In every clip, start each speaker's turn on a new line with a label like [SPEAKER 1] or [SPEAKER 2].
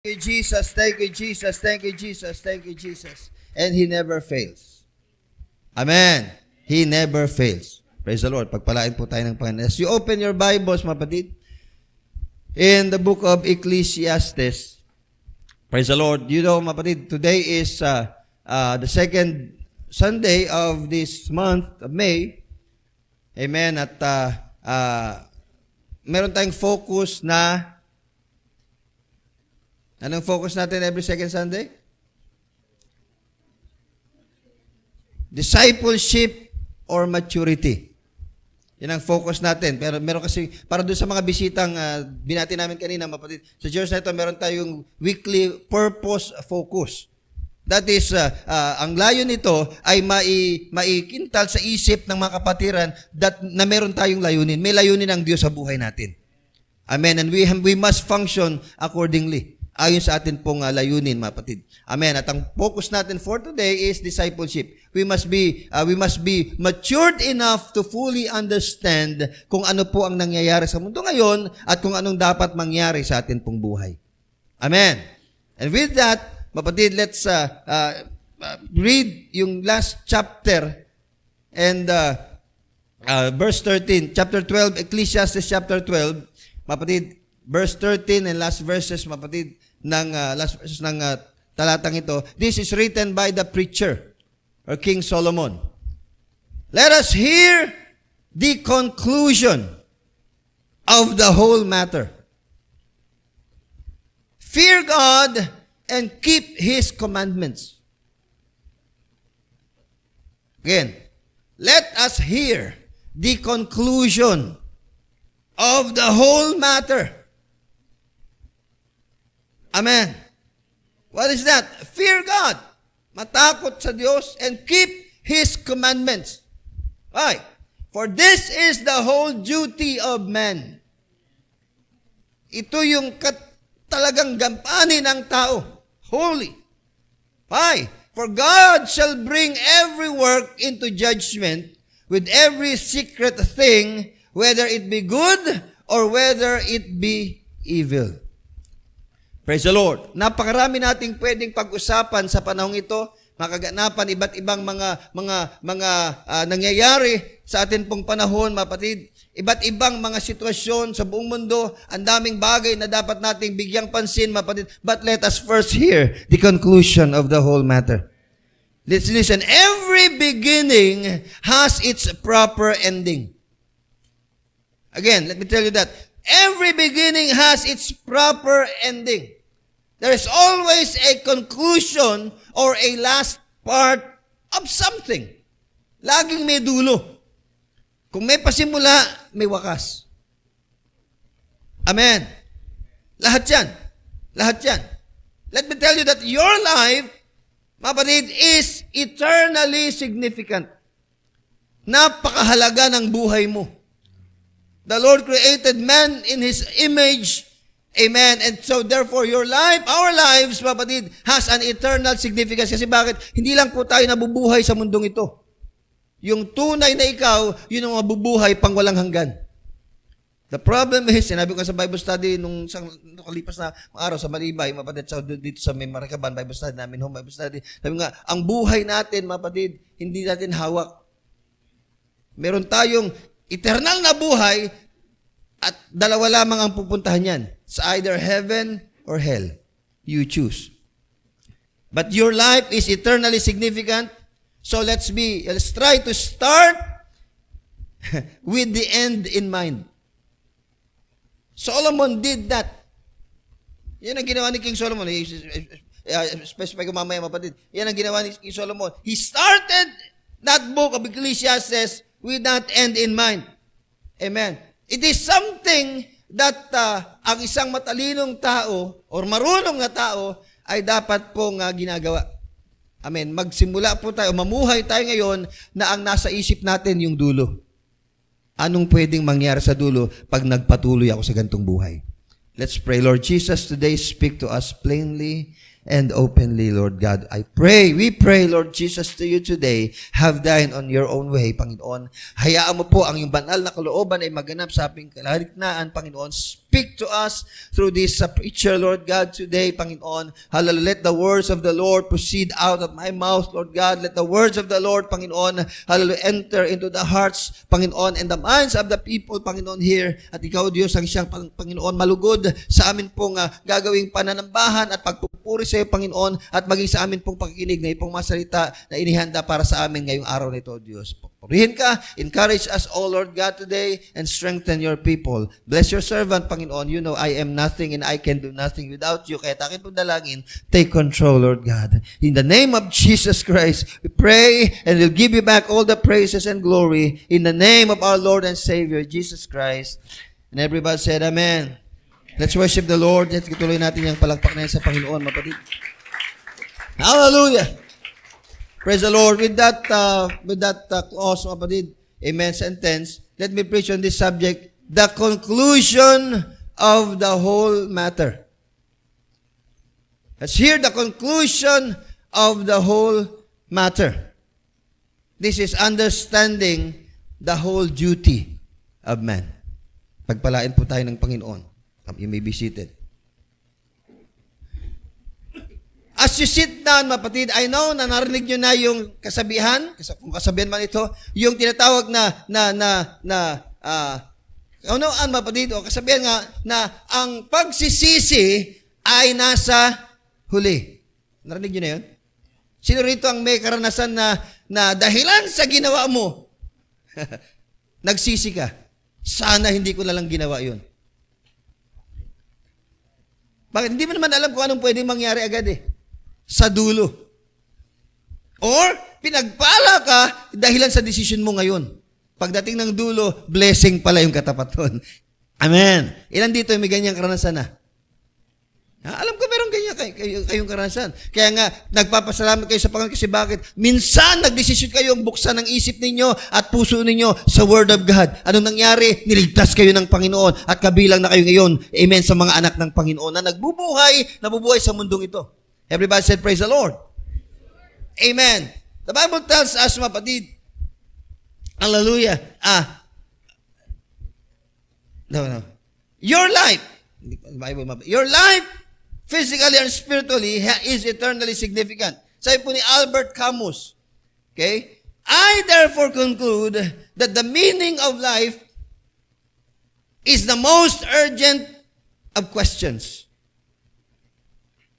[SPEAKER 1] Thank you, Jesus. Thank you, Jesus. Thank you, Jesus. Thank you, Jesus. And He never fails. Amen. He never fails. Praise the Lord. Pagpalain po tayo ng Panginoon. As you open your Bibles, mga kapatid, in the book of Ecclesiastes, praise the Lord. You know, mga kapatid, today is the second Sunday of this month of May. Amen. At meron tayong focus na anong focus natin every second Sunday? Discipleship or maturity. Yan ang focus natin. Pero meron kasi, para doon sa mga bisitang binati namin kanina, mapatid, sa church na ito, meron tayong weekly purpose focus. That is, ang layo nito ay maikintal sa isip ng mga kapatiran na meron tayong layunin. May layunin ang Diyos sa buhay natin. Amen. And we must function accordingly. Ayon sa atin pong layunin, mga kapatid. Amen. At ang focus natin for today is discipleship. We must be matured enough to fully understand kung ano po ang nangyayari sa mundo ngayon at kung anong dapat mangyari sa atin pong buhay. Amen. And with that, mga kapatid, let's read yung last chapter and verse 13. Chapter 12, Ecclesiastes chapter 12, mga kapatid, verse 13 and last verses, mga kapatid, ng talatang ito. This is written by the preacher or King Solomon. Let us hear the conclusion of the whole matter. Fear God and keep His commandments. Again, let us hear the conclusion of the whole matter. Amen. What is that? Fear God. Matakot sa Diyos and keep His commandments. Why? For this is the whole duty of man. Ito yung talagang gampanin ng tao. Holy. Why? For God shall bring every work into judgment with every secret thing, whether it be good or whether it be evil. Praise the Lord. Napakarami nating pwedeng pag-usapan sa panahong ito, makaganapan, iba't ibang mga nangyayari sa atin pong panahon, mga kapatid. Iba't ibang mga sitwasyon sa buong mundo, ang daming bagay na dapat nating bigyang pansin, mga kapatid. But let us first hear the conclusion of the whole matter. Listen, every beginning has its proper ending. Again, let me tell you that. Every beginning has its proper ending. There is always a conclusion or a last part of something. Laging may dulo. Kung may pasimula, may wakas. Amen. Lahat yan. Lahat yan. Let me tell you that your life, mga kapatid, is eternally significant. Napakahalaga ng buhay mo. The Lord created man in His image. Amen. And so therefore, your life, our lives, mga kapatid, has an eternal significance. Kasi bakit? Hindi lang po tayo nabubuhay sa mundong ito. Yung tunay na ikaw, yun ang mabubuhay pang walang hanggan. The problem is, sinabi ko sa Bible study nung kalipas na araw sa Malibay, mga kapatid, dito sa may Marikaban, Bible study namin, home Bible study, sabi nga, ang buhay natin, mga kapatid, hindi natin hawak. Meron tayong eternal na buhay at dalawa lamang ang pupuntahan yan. Sa either heaven or hell. You choose. But your life is eternally significant. So let's try to start with the end in mind. Solomon did that. Yan ang ginawa ni King Solomon. Specify ko mamaya, mapatid. Yan ang ginawa ni King Solomon. He started that book of Ecclesiastes with that end in mind. Amen. It is something that ang isang matalinong tao or marunong na tao ay dapat pong ginagawa. Amen. Magsimula po tayo, mamuhay tayo ngayon na ang nasa isip natin yung dulo. Anong pwedeng mangyari sa dulo pag nagpatuloy ako sa gantong buhay? Let's pray. Lord Jesus, today speak to us plainly and openly, Lord God. We pray, Lord Jesus, to you today, have thine on your own way, Panginoon. Hayaan mo po ang iyong banal na kalooban ay maganap sa aming kalagitnaan, Panginoon. Speak to us through this preacher, Lord God, today, Panginoon. Hallelujah. Let the words of the Lord proceed out of my mouth, Lord God. Let the words of the Lord, Panginoon, hallelujah, enter into the hearts, Panginoon, and the minds of the people, Panginoon, here. At ikaw, Diyos, ang siyang, Panginoon, malugod sa amin pong gagawing pananambahan at pagpupuri sa iyo, Panginoon, at maging sa amin pong pagkikinig na ipong masalita na inihanda para sa amin ngayong araw na ito, Diyos. Purihin ka, encourage us, O Lord God, today, and strengthen your people. Bless your servant, Panginoon. You know, I am nothing and I can do nothing without you. Kaya takin pong dalangin, take control, Lord God. In the name of Jesus Christ, we pray and we'll give you back all the praises and glory in the name of our Lord and Savior, Jesus Christ. And everybody said, Amen. Let's worship the Lord. Let's ituloy natin yung palakpak na yan sa Panginoon, mapatid. Hallelujah! Praise the Lord. With that clause, mapatid, amen, sentence, let me preach on this subject, the conclusion of the whole matter. Let's hear the conclusion of the whole matter. This is understanding the whole duty of man. Pagpalain po tayo ng Panginoon. You may be seated. As you sit down, mapatid, I know na narinig nyo na yung kasabihan, kung kasabihan man ito, yung tinatawag kaunawaan, mapatid, o kasabihan nga, na ang pagsisisi ay nasa huli. Narinig nyo na yun? Sino rito ang may karanasan na dahilan sa ginawa mo, nagsisi ka? Sana hindi ko na lang ginawa yun. Bakit? Hindi mo naman alam kung anong pwedeng mangyari agad sa dulo. Or, pinagpala ka dahilan sa decision mo ngayon. Pagdating ng dulo, blessing pala yung katapat doon. Amen. Ilan dito may ganyang karanasan na? Alam ko meron ganyan kayong karanasan. Kaya nga, nagpapasalamat kayo sa Panginoon kasi bakit? Minsan, nagdesisyon kayong buksan ang isip ninyo at puso ninyo sa Word of God. Anong nangyari? Niligtas kayo ng Panginoon at kabilang na kayo ngayon, amen, sa mga anak ng Panginoon na nabubuhay sa mundong ito. Everybody said, praise the Lord. Amen. The Bible tells us, mapatid, hallelujah, your life, physically and spiritually, is eternally significant. Sabi po ni Albert Camus, okay, I therefore conclude that the meaning of life is the most urgent of questions.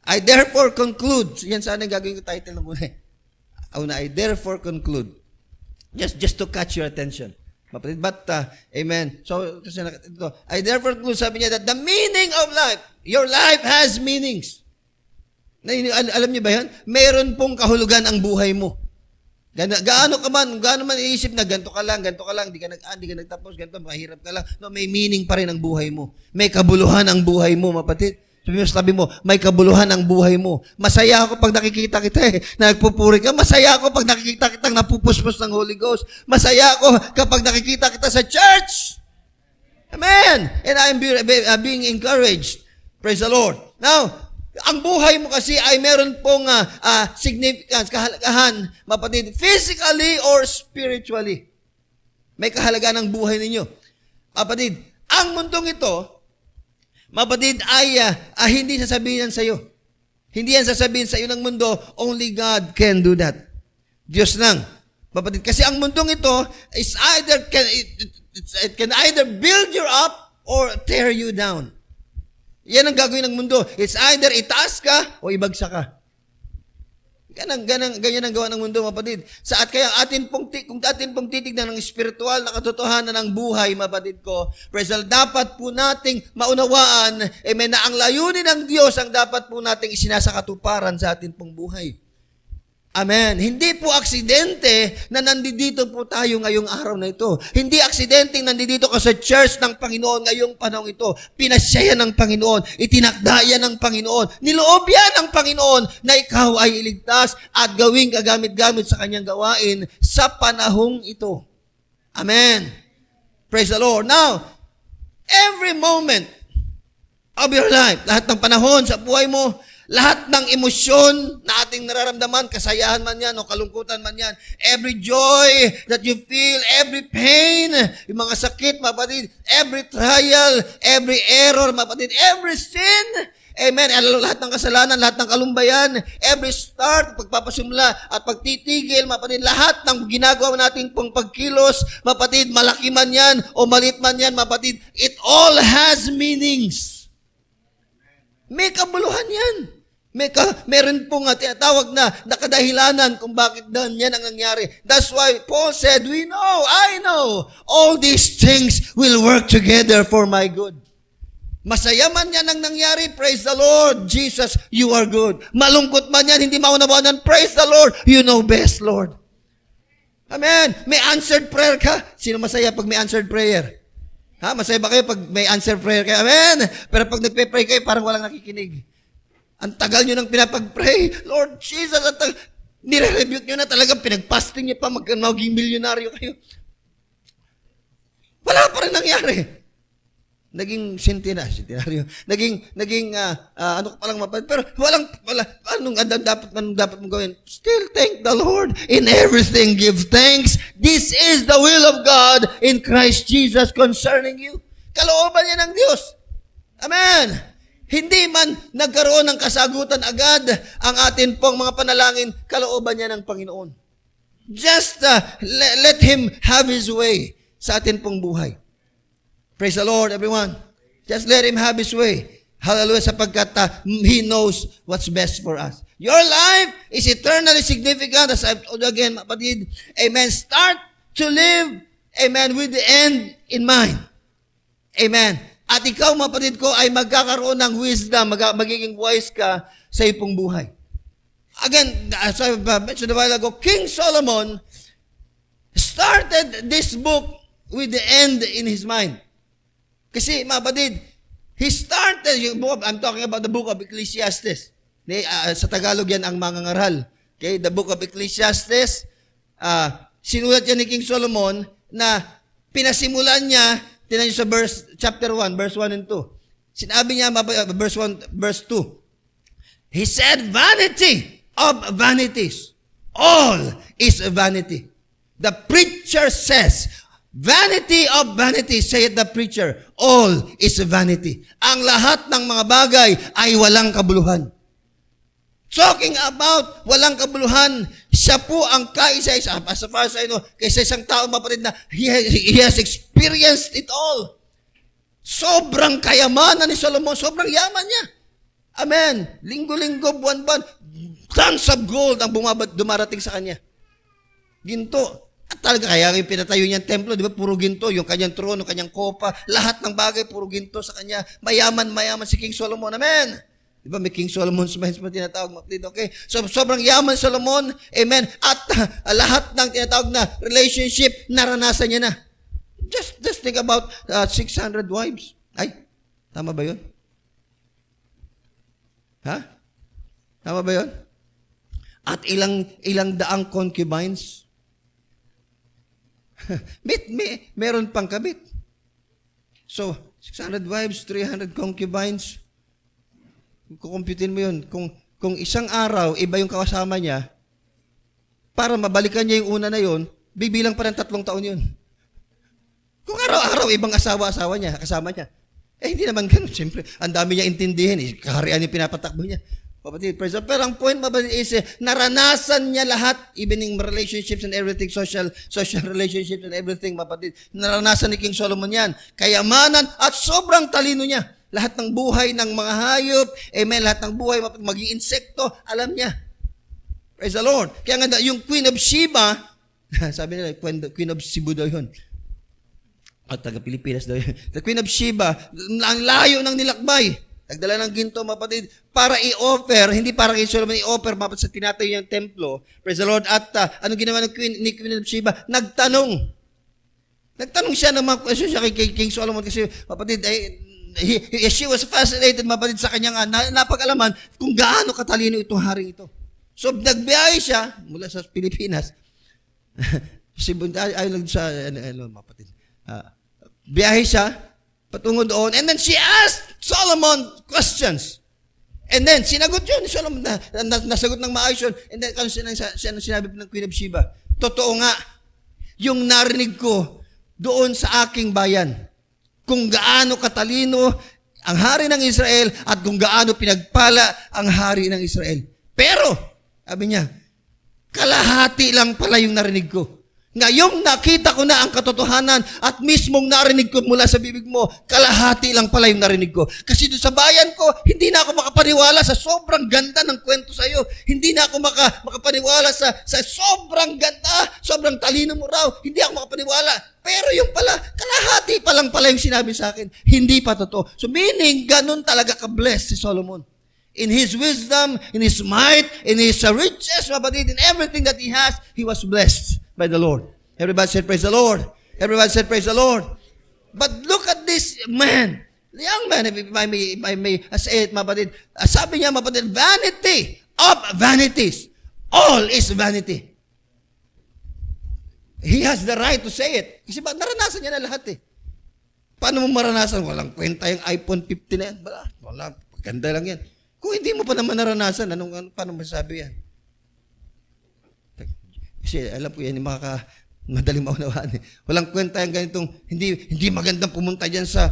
[SPEAKER 1] I therefore conclude, yan sana gagawin ko title na muna. I therefore conclude, just to catch your attention. But, amen. So, I therefore conclude, sabi niya, that the meaning of life, your life has meanings. Alam niyo ba yan? Meron pong kahulugan ang buhay mo. Gaano man iisip na ganito ka lang, di ka nagtapos, ganito, mahirap ka lang. No, may meaning pa rin ang buhay mo. May kabuluhan ang buhay mo, mapatid. Sabi mo, may kabuluhan ang buhay mo. Masaya ako pag nakikita kita nagpupuri ka. Masaya ako pag nakikita kitang napupuspos ng Holy Ghost. Masaya ako kapag nakikita kita sa church. Amen. And I'm being encouraged. Praise the Lord. Now, ang buhay mo kasi ay meron pong significance, kahalagahan, mapatid, physically or spiritually. May kahalagaan ang buhay ninyo. Mapatid, ang mundong ito, mapatid, ay hindi sasabihin sa iyo. Hindi yan sasabihin sa iyo ng mundo, only God can do that. Diyos lang. Mapatid, kasi ang mundong ito is it can either build you up or tear you down. Yan ang gagawin ng mundo. It's either itaas ka o ibagsak ka. Ganyan ang gawa ng mundo, mapatid. Kaya kung atin pong titignan ng spiritual na katotohanan ng buhay, mapatid ko, dapat po nating maunawaan, na ang layunin ng Diyos ang dapat po nating isinasakatuparan sa atin pong buhay. Amen. Hindi po aksidente na nandito po tayo ngayong araw na ito. Hindi aksidente nandito ka sa church ng Panginoon ngayong panahon ito. Pinasya ng Panginoon. Itinakda yan ng Panginoon. Niloob yan ng Panginoon na ikaw ay iligtas at gawing kagamit-gamit sa kanyang gawain sa panahong ito. Amen. Praise the Lord. Now, every moment of your life, lahat ng panahon sa buhay mo, Lahat ng emosyon na ating nararamdaman, kasayahan man yan o kalungkutan man yan, every joy that you feel, every pain, yung mga sakit, mga kapatid, every trial, every error, mga kapatid, every sin, amen, lahat ng kasalanan, lahat ng kalumbayan, every start, pagpapasimula at pagtitigil, mga kapatid, lahat ng ginagawa nating pang pagkilos, mga kapatid, malaki man yan o maliit man yan, mga kapatid, it all has meanings. May kabuluhan yan. Meron pong tinatawag na nakadahilanan kung bakit yan ang nangyari. That's why Paul said, I know, all these things will work together for my good. Masaya man yan ang nangyari, praise the Lord. Jesus, you are good. Malungkot man yan, hindi maunawanan, praise the Lord. You know best, Lord. Amen. May answered prayer ka. Sino masaya pag may answered prayer? Masaya ba kayo pag may answered prayer kayo? Amen. Pero pag nagpe-pray kayo, parang walang nakikinig. Ang tagal nyo nang pinapag-pray. Lord Jesus, nire-rebuke nyo na talagang pinag-fasting nyo pa, maging milyonaryo kayo. Wala pa rin nangyari. Naging sentenaryo. Naging ano pa lang mapad. Pero anong dapat mong gawin? Still thank the Lord. In everything give thanks. This is the will of God in Christ Jesus concerning you. Kalooban niya ng Diyos. Amen. Hindi man nagkaroon ng kasagutan agad ang atin pong mga panalangin, kalooban niya ng Panginoon. Just let Him have His way sa atin pong buhay. Praise the Lord, everyone. Just let Him have His way. Hallelujah, sapagkat He knows what's best for us. Your life is eternally significant, as I've told you again, kapatid. Amen. Start to live, amen, with the end in mind. Amen. At ikaw, mga kapatid ko, ay magkakaroon ng wisdom, magiging wise ka sa iyong buhay. Again, as I mentioned a while ago, King Solomon started this book with the end in his mind. Kasi, mga kapatid, he started, I'm talking about the book of Ecclesiastes. Sa Tagalog yan ang mangangaral. Okay, the book of Ecclesiastes, sinulat yan ni King Solomon na pinasimulan niya. Tingnan niyo sa chapter 1, verse 1 and 2. Sinabi niya, verse 1, verse 2. He said, vanity of vanities. All is vanity. The preacher says, vanity of vanities, saith the preacher, all is vanity. Ang lahat ng mga bagay ay walang kabuluhan. Talking about walang kabuluhan, siya po ang kaisa-isa, as far as I know, kaysa isang tao mapatid na he has experienced it all. Sobrang kayamanan ni Solomon, sobrang yaman niya. Amen. Linggo-linggo, buwan-buwan, tons of gold ang dumarating sa kanya. Ginto. At talaga, kaya yung pinatayo niyang templo, di ba, puro ginto, yung kanyang trono, kanyang kopa, lahat ng bagay, puro ginto sa kanya. Mayaman si King Solomon. Amen. Di ba, may King Solomon's Mines pa tinatawag, okay? So, sobrang yaman Solomon, amen, at lahat ng tinatawag na relationship, naranasan niya na. Just think about 600 wives. Ay, tama ba yun? Ha? Tama ba yun? At ilang daang concubines? Meron pang kabit. So, 600 wives, 300 concubines, kukumputin mo yun. Kung isang araw, iba yung kasama niya, para mabalikan niya yung una na yun, bibilang pa ng 3 taon yun. Kung araw-araw, ibang asawa niya, kasama niya. Hindi naman ganun. Siyempre, ang dami niya intindihin. Kaharian yung pinapatakbo niya. Kapatid, pero ang point is, naranasan niya lahat, even in relationships and everything, social relationships and everything, kapatid. Naranasan ni King Solomon yan. Kayamanan at sobrang talino niya. Lahat ng buhay ng mga hayop, amen, lahat ng buhay, maging insekto, alam niya. Praise the Lord. Kaya nga, yung Queen of Sheba, sabi nila, Queen of Cebu daw yun. At taga-Pilipinas daw yun. The Queen of Sheba, ang layo ng nilakbay. Nagdala ng ginto, mapatid, para i-offer, hindi para kay Solomon i-offer, mapatid sa tinatayo niyang templo. Praise the Lord. At anong ginawa ng Queen of Sheba? Nagtanong siya ng mga question siya kay King Solomon kasi, mapatid, she was fascinated, mapatid sa kanyang napag-alaman kung gaano katalino itong haring ito. So, nagbiyahe siya mula sa Pilipinas. Mapatid. Biyahe siya patungo doon. And then she asked Solomon questions. And then, sinagot yun. Solomon, nasagot ng maayos yun. And then, sinabi ng Queen of Sheba, totoo nga, yung narinig ko doon sa aking bayan, kung gaano katalino ang hari ng Israel at kung gaano pinagpala ang hari ng Israel. Pero, sabi niya, kalahati lang pala yung narinig ko. Ngayong nakita ko na ang katotohanan at mismong narinig ko mula sa bibig mo, kalahati lang pala yung narinig ko. Kasi doon sa bayan ko, hindi na ako makapaniwala sa sobrang ganda ng kwento sa iyo. Hindi na ako makapaniwala sa sobrang ganda, sobrang talino mo raw. Hindi ako makapaniwala. Pero yung pala, kalahati pa lang pala yung sinabi sa akin. Hindi pa totoo. So meaning, ganun talaga ka-blessed si Solomon. In his wisdom, in his might, in his riches, in everything that he has, he was blessed by the Lord. Everybody said, praise the Lord. Everybody said, praise the Lord. But look at this man. The young man, if I may say it, mapatid. Sabi niya, mapatid, vanity of vanities. All is vanity. He has the right to say it. Kasi naranasan niya na lahat eh. Paano mo maranasan? Walang kwenta yung iPhone 15 na yan. Wala, ganda lang yan. Kung hindi mo pa naman naranasan, paano masasabi yan? Kasi alam ko yan, madaling maunawaan eh. Walang kwenta yung ganitong, hindi magandang pumunta dyan sa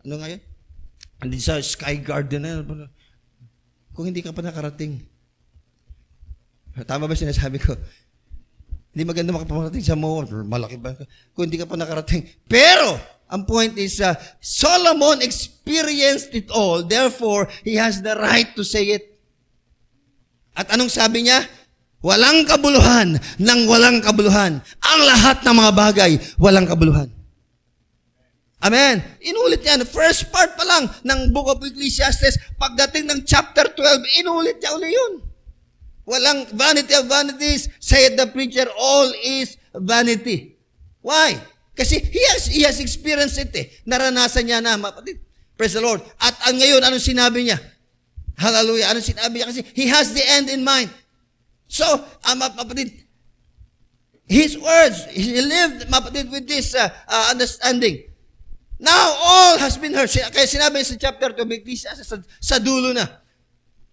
[SPEAKER 1] ano nga yan? Hindi sa Sky Garden na yan. Kung hindi ka pa nakarating. Tama ba sinasabi ko? Hindi maganda makapamarating sa mall. Malaki ba? Kung hindi ka pa nakarating. Pero, ang point is, Solomon experienced it all. Therefore, he has the right to say it. At anong sabi niya? Walang kabuluhan ng walang kabuluhan. Ang lahat ng mga bagay, walang kabuluhan. Amen. Inulit niya. First part pa lang ng Book of Ecclesiastes, pagdating ng chapter 12, inulit niya uli yun. Walang vanity of vanities, said the preacher, all is vanity. Why? Kasi he has experienced it eh. Naranasan niya na. Praise the Lord. At ngayon, anong sinabi niya? Hallelujah. Anong sinabi niya? Kasi he has the end in mind. So, his words, he lived with this understanding. Now, all has been heard. Kaya sinabi sa chapter 2, sa dulo na.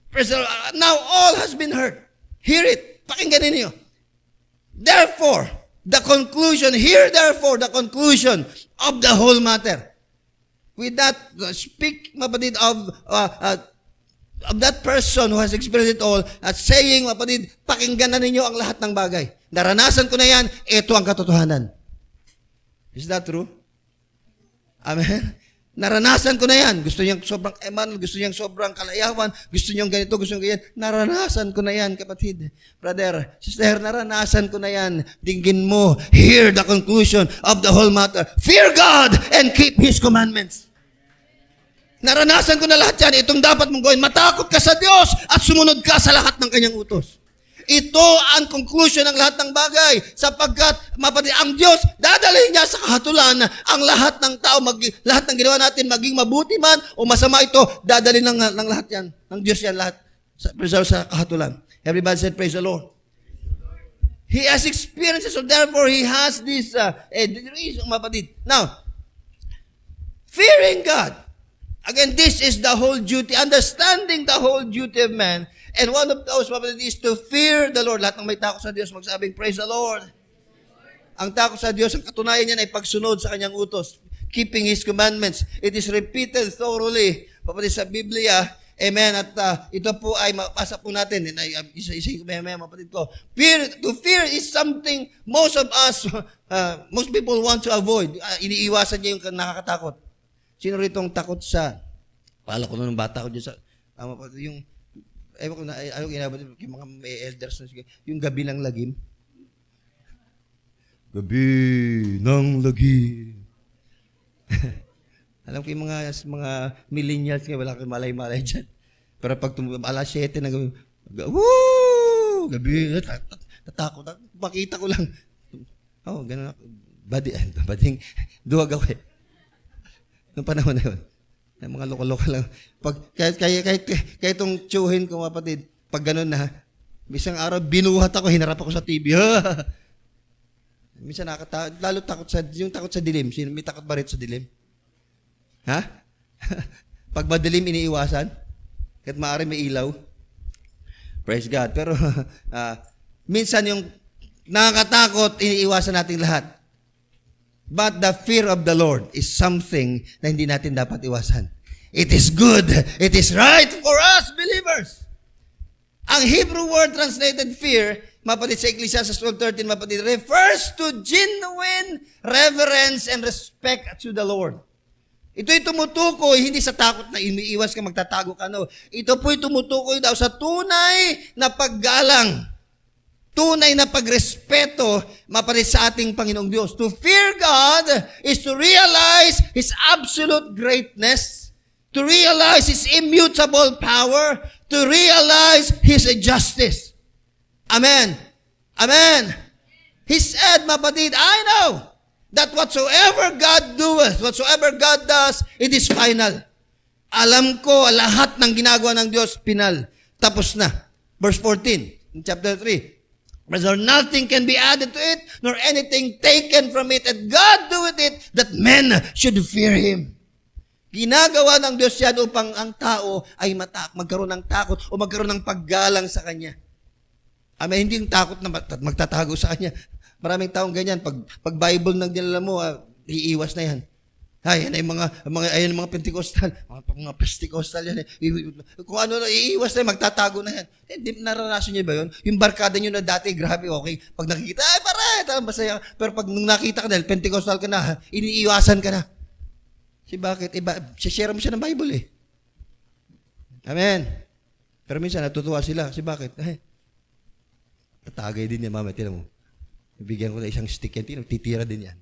[SPEAKER 1] Praise the Lord. Now, all has been heard. Hear it. Pakinggan ninyo. Therefore, the conclusion of the whole matter. With that, speak, mapatid, of that person who has experienced it all at saying, mapatid, pakinggan na ninyo ang lahat ng bagay. Naranasan ko na yan, ito ang katotohanan. Is that true? Amen? Naranasan ko na yan. Gusto niyang sobrang eman, gusto niyang sobrang kalayawan, gusto niyang ganito, gusto niyang ganyan. Naranasan ko na yan, kapatid. Brother, sister, naranasan ko na yan. Dinggin mo, hear the conclusion of the whole matter. Fear God and keep His commandments. Naranasan ko na lahat yan. Itong dapat mong gawin. Matakot ka sa Diyos at sumunod ka sa lahat ng Kanyang utos. Ito ang conclusion ng lahat ng bagay. Sapagkat, mapatid, ang Diyos, dadalhin niya sa kahatulan ang lahat ng tao, lahat ng ginawa natin, maging mabuti man o masama ito, dadalhin ng lahat yan. Ng Diyos yan lahat. Sa kahatulan. Everybody said, praise the Lord. He has experiences, so therefore, he has this reason, mapatid. Now, fearing God. Again, this is the whole duty, understanding the whole duty of man. And one of those, mapatid, is to fear the Lord. Lahat ng may takot sa Diyos, magsabing, praise the Lord. Ang takot sa Diyos, ang katunayan niya ay pagsunod sa Kanyang utos. Keeping His commandments. It is repeated thoroughly, mapatid, sa Biblia. Amen. At ito po ay mapasa po natin. Isa-isa mapatid ko. To fear is something most of us, most people want to avoid. Iniiwasan niya yung nakakatakot. Sino ritong takot sa, pala ko nung bata ko dyan sa, yung, ewan ko na, ayaw inabot yung mga elders na, yung gabi ng lagim. Gabi ng lagim. Alam ko yung mga millennials, wala kang malay-malay dyan. Pero pag alas 7 na gabi, woo! Gabi, tatakot. Makita ko lang. Oh, gano'n ako. Bading, duwag ako eh. Noong panahon na yun. Mga loko-loko lang. Kahit itong tsuhin ko, mapatid, pag gano'n na, isang araw, binuhat ako, hinarap ako sa TV. Minsan lalo takot yung takot sa dilim. May takot ba rin sa dilim? Ha? Pag madilim, iniiwasan? Kahit maaari may ilaw. Praise God. Pero minsan yung nakakatakot, iniiwasan natin lahat. But the fear of the Lord is something na hindi natin dapat iwasan. It is good. It is right for us believers. Ang Hebrew word translated fear, mapatid sa Ecclesiastes 12:13, mapatid, refers to genuine reverence and respect to the Lord. Ito'y tumutukoy, hindi sa takot na iniiwas ka, magtatago ka, no. Ito po'y tumutukoy daw sa tunay na paggalang, tunay na pagrespeto, mapatid sa ating Panginoong Diyos. To fear God is to realize His absolute greatness, to realize His immutable power, to realize His justice. Amen. Amen. He said, mapatid, I know that whatsoever God doeth, whatsoever God does, it is final. Alam ko, lahat ng ginagawa ng Diyos, final. Tapos na. Verse 14, in chapter 3. For nothing can be added to it, nor anything taken from it, and God doeth it, that men should fear Him. Ginagawa ng Diyos yan upang ang tao ay magkaroon ng takot o magkaroon ng paggalang sa Kanya. Amen, hindi yung takot na magtatago sa Kanya. Maraming taong ganyan. Pag Bible nang dinala mo, iiwas na yan. Ay, yan ay mga Pentecostal. Mga Pentecostal yan. Kung ano, iiwas na yan, magtatago na yan. Hindi, naranasan niyo ba yun? Yung barkada niyo na dati, grabe, okay. Pag nakikita, ay, para, masaya. Pero pag nung nakita ka dahil Pentecostal ka na, iniiwasan ka na. Bakit? Share mo siya ng Bible eh. Amen. Pero minsan, natutuwa sila. Bakit? Ay, tatagay din yan, mama. Tinan mo. Bigyan ko na isang stick yan. Titira din yan.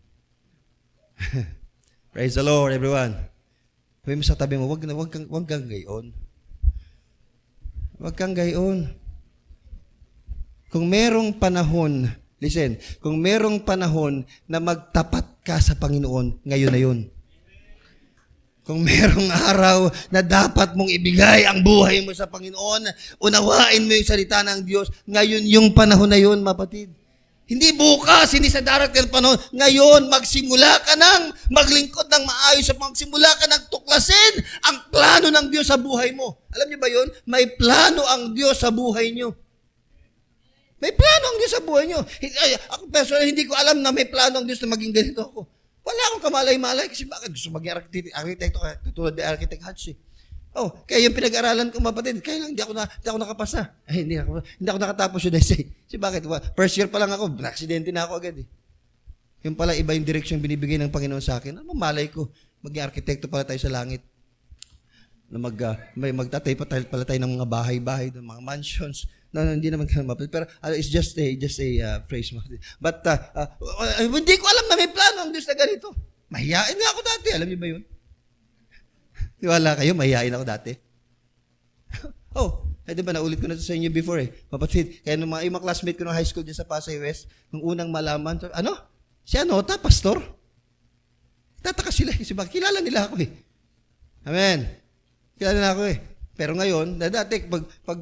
[SPEAKER 1] Praise the Lord, everyone. Sabi mo sa tabi mo, wag kang gayon. Wag kang gayon. Kung merong panahon, listen, kung merong panahon na magtapat ka sa Panginoon, ngayon na yun. Kung merong araw na dapat mong ibigay ang buhay mo sa Panginoon, unawain mo yung salita ng Diyos, ngayon yung panahon na yun, mapatid. Hindi bukas, hindi sa darating panahon. Ngayon, magsimula ka ng maglingkod ng maayos at magsimula ka ng tuklasin ang plano ng Diyos sa buhay mo. Alam niyo ba yun? May plano ang Diyos sa buhay niyo. May plano ang Diyos sa buhay niyo. Ako personally, hindi ko alam na may plano ang Diyos na maging ganito ako. Wala akong kamalay-malay kasi bakit gusto maging arkitekto ka, tulad ni Architect Hatch. Kaya yung pinag-aralan ko, mapatid, kaya lang hindi ako nakapasa. Ay, hindi ako nakatapos yun. Kasi bakit? First year pa lang ako, na-aksidente na ako agad eh. Yung pala, iba yung direksyon binibigay ng Panginoon sa akin. Ano malay ko, maging arkitekto pala tayo sa langit. Na magtatay pa pala tayo ng mga bahay-bahay, ng mga mansions. No, hindi naman ganun mapatid. Pero it's just a phrase. But hindi ko alam na may plano ang Diyos na ganito. Mahiyain nga ako dati. Alam niyo ba yun? Wala kayo, mahihain ako dati. Di ba, naulit ko na ito sa inyo before eh. Mapatid, kaya yung mga classmate ko ng high school dyan sa Pasay West, nung unang malaman, si Anota, pastor? Tataka sila, kasi kilala nila ako eh. Amen. Kilala na ako eh. Pero ngayon, dati, pag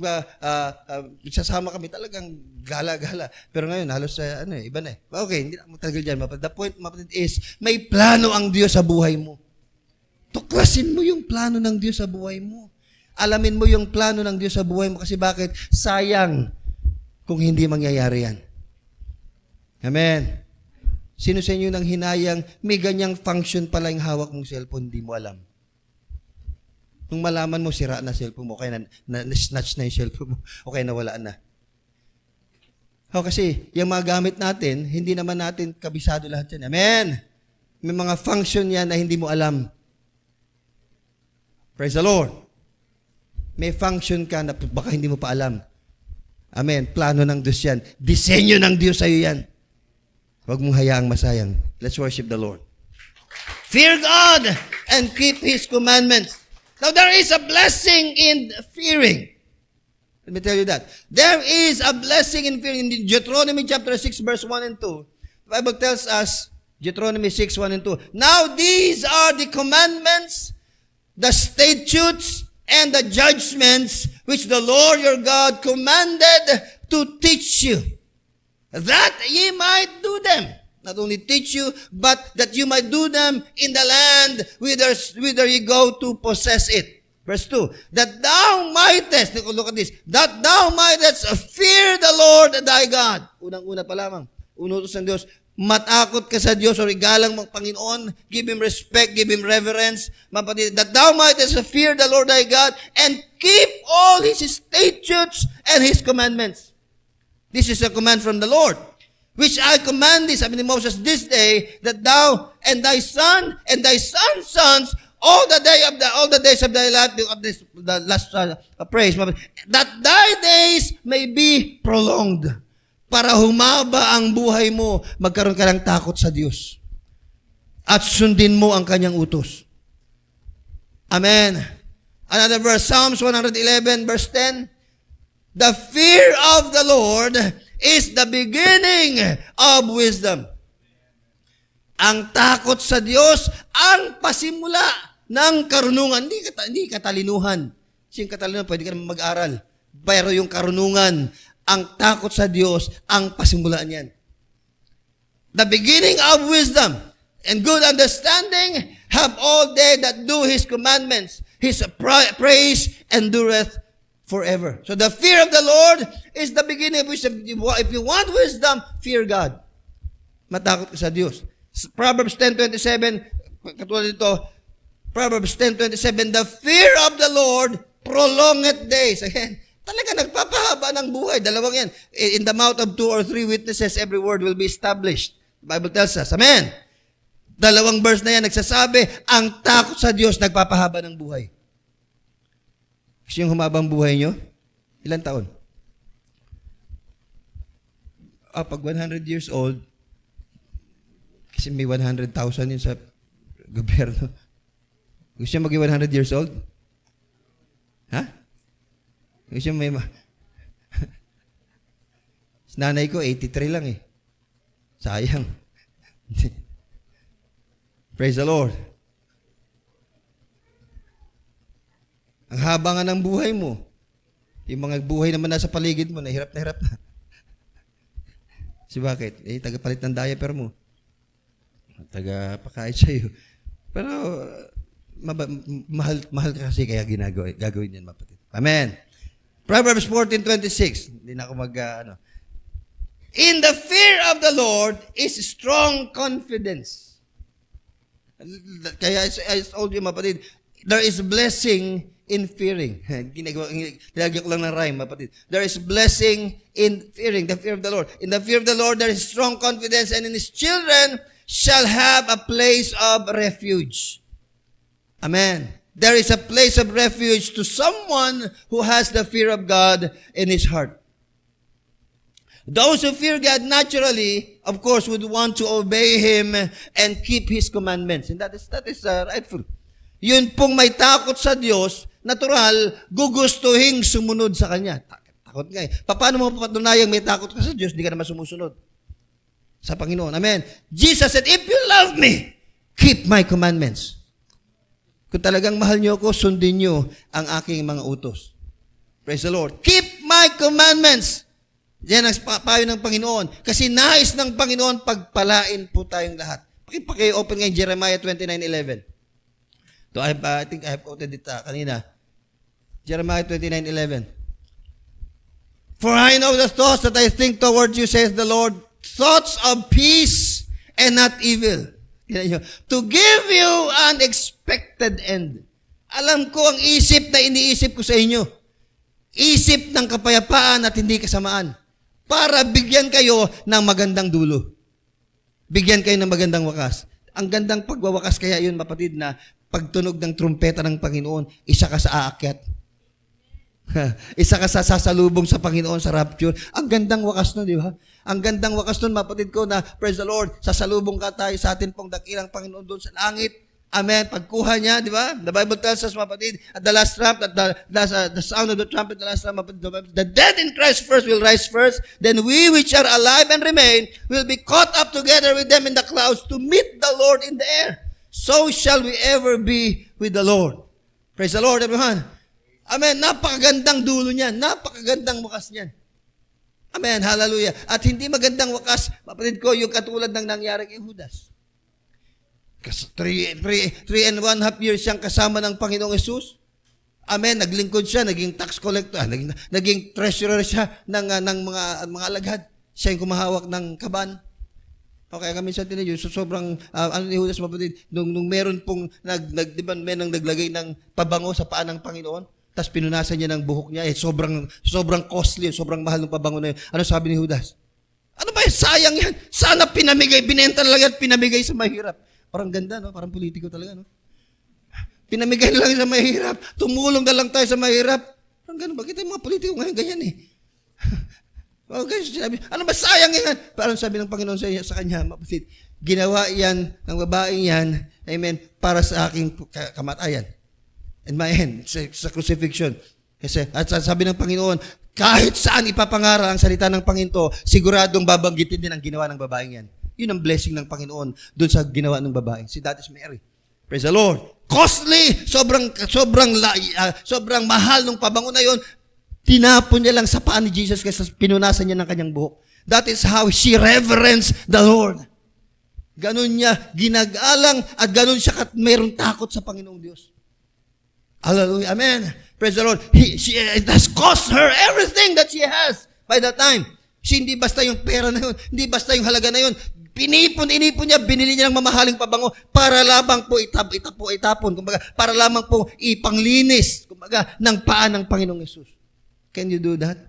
[SPEAKER 1] sasama kami, talagang gala-gala. Pero ngayon, halos iba na eh. Okay, hindi na matagal dyan. The point, mapatid, is, may plano ang Diyos sa buhay mo. Tuklasin mo yung plano ng Diyos sa buhay mo. Alamin mo yung plano ng Diyos sa buhay mo kasi bakit? Sayang kung hindi mangyayari yan. Amen. Sino sa inyo nang hinayang may ganyang function pala yung hawak mong cellphone, hindi mo alam. Nung malaman mo, sira na cellphone mo, kaya na-snatch na yung cellphone mo, o kaya nawala na. Kasi yung mga gamit natin, hindi naman natin kabisado lahat yan. Amen. May mga function yan na hindi mo alam. Praise the Lord. May function ka na baka hindi mo pa alam. Amen. Plano ng Diyos yan. Disenyo ng Diyos sa'yo yan. Huwag mong hayaang masayang. Let's worship the Lord. Fear God and keep His commandments. Now, there is a blessing in fearing. Let me tell you that. There is a blessing in fearing. In Deuteronomy chapter 6, verse 1 and 2, the Bible tells us, Deuteronomy 6, 1 and 2, now these are the commandments, the statutes, and the judgments which the Lord your God commanded to teach you, that ye might do them. Not only teach you, but that you might do them in the land whither ye go to possess it. Verse 2, that thou mightest, look at this, that thou mightest fear the Lord thy God. Unang-una pa lamang, unutos ng Diyos, matakot ka sa Diyos o igalang mong Panginoon, give Him respect, give Him reverence, that thou mightest fear the Lord thy God and keep all His statutes and His commandments. This is a command from the Lord, which I command thee, sabi ni Moses, this day, that thou and thy son and thy son's sons all the days of thy life, the last praise, that thy days may be prolonged. Para humaba ang buhay mo, magkaroon ka ng takot sa Diyos. At sundin mo ang kanyang utos. Amen. Another verse, Psalms 111, verse 10. The fear of the Lord is the beginning of wisdom. Ang takot sa Diyos, ang pasimula ng karunungan. Hindi katalinuhan. Siyang katalinuhan, pwede ka naman mag-aral. Pero yung karunungan, ang takot sa Diyos, ang pasimulaan yan. The beginning of wisdom and good understanding have all they that do His commandments. His praise endureth forever. So the fear of the Lord is the beginning of wisdom. If you want wisdom, fear God. Matakot ka sa Diyos. Proverbs 10:27, katulad dito, Proverbs 10:27, the fear of the Lord prolongeth days. Again, talaga nagpapahaba ng buhay. Dalawang yan. In the mouth of 2 or 3 witnesses, every word will be established. The Bible tells us. Amen. Dalawang verse na yan nagsasabi, ang takot sa Diyos nagpapahaba ng buhay. Kasi yung humabang buhay nyo, ilang taon? Pag 100 years old, kasi may 100,000 yun sa gobyerno. Gusto nyo maging 100 years old? Ha? Gusto nyo may nanay ko, 83 lang eh. Sayang. Praise the Lord. Ang haba nga ng buhay mo. Yung mga buhay naman nasa paligid mo, nahirap na. Si bakit? Tagapalit ng diaper mo. Tagapakain sa'yo. Pero, mahal ka kasi kaya gagawin yan, mapatid. Amen. Proverbs 14:26. Hindi na ako In the fear of the Lord is strong confidence. Kaya I told you, mapatid, there is blessing in fearing. Nilagyan ko lang ng rhyme, mapatid. There is blessing in fearing, the fear of the Lord. In the fear of the Lord, there is strong confidence, and in His children shall have a place of refuge. Amen. There is a place of refuge to someone who has the fear of God in his heart. Those who fear God naturally, of course, would want to obey Him and keep His commandments. And that is rightful. Yun pong may takot sa Diyos, natural, gugustuhin sumunod sa Kanya. Takot nga eh. Paano mo papatunayang may takot ka sa Diyos, di ka naman sumusunod sa Panginoon. Amen. Jesus said, if you love me, keep my commandments. Kung talagang mahal niyo ako, sundin niyo ang aking mga utos. Praise the Lord. Keep my commandments. Yan ang payo ng Panginoon. Kasi nais ng Panginoon, pagpalain po tayong lahat. Paki-open ngayon Jeremiah 29:11. So I think I have quoted it kanina. Jeremiah 29:11. For I know the thoughts that I think towards you, says the Lord, thoughts of peace and not evil. To give you an expected end. Alam ko ang isip na iniisip ko sa inyo. Isip ng kapayapaan at hindi kasamaan. Para bigyan kayo ng magandang dulo. Bigyan kayo ng magandang wakas. Ang gandang pagwawakas kaya yun, mapatid, na pagtunog ng trumpeta ng Panginoon, isa ka sa aakyat. Isa ka sa sasalubong sa Panginoon sa rapture. Ang gandang wakas nun, di ba? Ang gandang wakas nun, mapatid ko, na praise the Lord, sasalubong ka tayo sa atin pong dakilang Panginoon doon sa langit. Amen. Pagkuha niya, di ba? The Bible tells us, mapatid, at the last trump, at the sound of the trumpet, the last trump, mapatid, the dead in Christ first will rise first, then we which are alive and remain will be caught up together with them in the clouds to meet the Lord in the air. So shall we ever be with the Lord. Praise the Lord, everyone. Amen. Napakagandang dulo niyan. Napakagandang wakas niyan. Amen. Hallelujah. At hindi magandang wakas, mapatid ko, yung katulad ng nangyari kay Judas. Kasi 3.5 years siyang kasama ng Panginoong Yesus. Amen, naglingkod siya, naging tax collector, naging treasurer siya ng mga alagad. Siya yung kumahawak ng kaban. Okay, kami sa tinidyo, so sobrang, ano ni Judas, mapatid, nung meron pong, di ba, may naglagay ng pabango sa paa ng Panginoon, tapos pinunasan niya ng buhok niya, sobrang costly, sobrang mahal ng pabango na yun. Ano sabi ni Judas? Ano ba yun? Sayang yan. Sana pinamigay, binenta na lang at pinamigay sa mahirap. Parang ganda, no? Parang politiko talaga, no? Pinamigay na lang sa mahirap. Tumulong na lang tayo sa mahirap. Parang gano'n. Bakit yung mga politiko ngayon ganyan eh? Okay, sinabi, ano ba sayang yan? Parang sabi ng Panginoon sa kanya, mapatid, ginawa yan ng babaeng yan, amen, para sa aking kamatayan. In my end, sa crucifixion. Kasi, at sabi ng Panginoon, kahit saan ipapangara ang salita ng Panginoon, siguradong babanggitin din ang ginawa ng babaeng yan. Yun ang blessing ng Panginoon doon sa ginawa ng babaeng. Si That is Mary. Praise the Lord. Costly, sobrang mahal ng pabango na yon. Tinapon niya lang sa paa ni Jesus kasi pinunasan niya ng kanyang buhok. That is how she reverenced the Lord. Ganun niya ginagalang at ganun siya mayroong takot sa Panginoong Diyos. Hallelujah. Amen. Praise the Lord. It has cost her everything that she has by that time. Hindi basta yung pera na yun, hindi basta yung halaga na yun. Inipon niya, binili niya ng mamahaling pabango para lamang po itapon, kumbaga, para lamang po ipanglinis, kumbaga, ng paa ng Panginoong Yesus. Can you do that?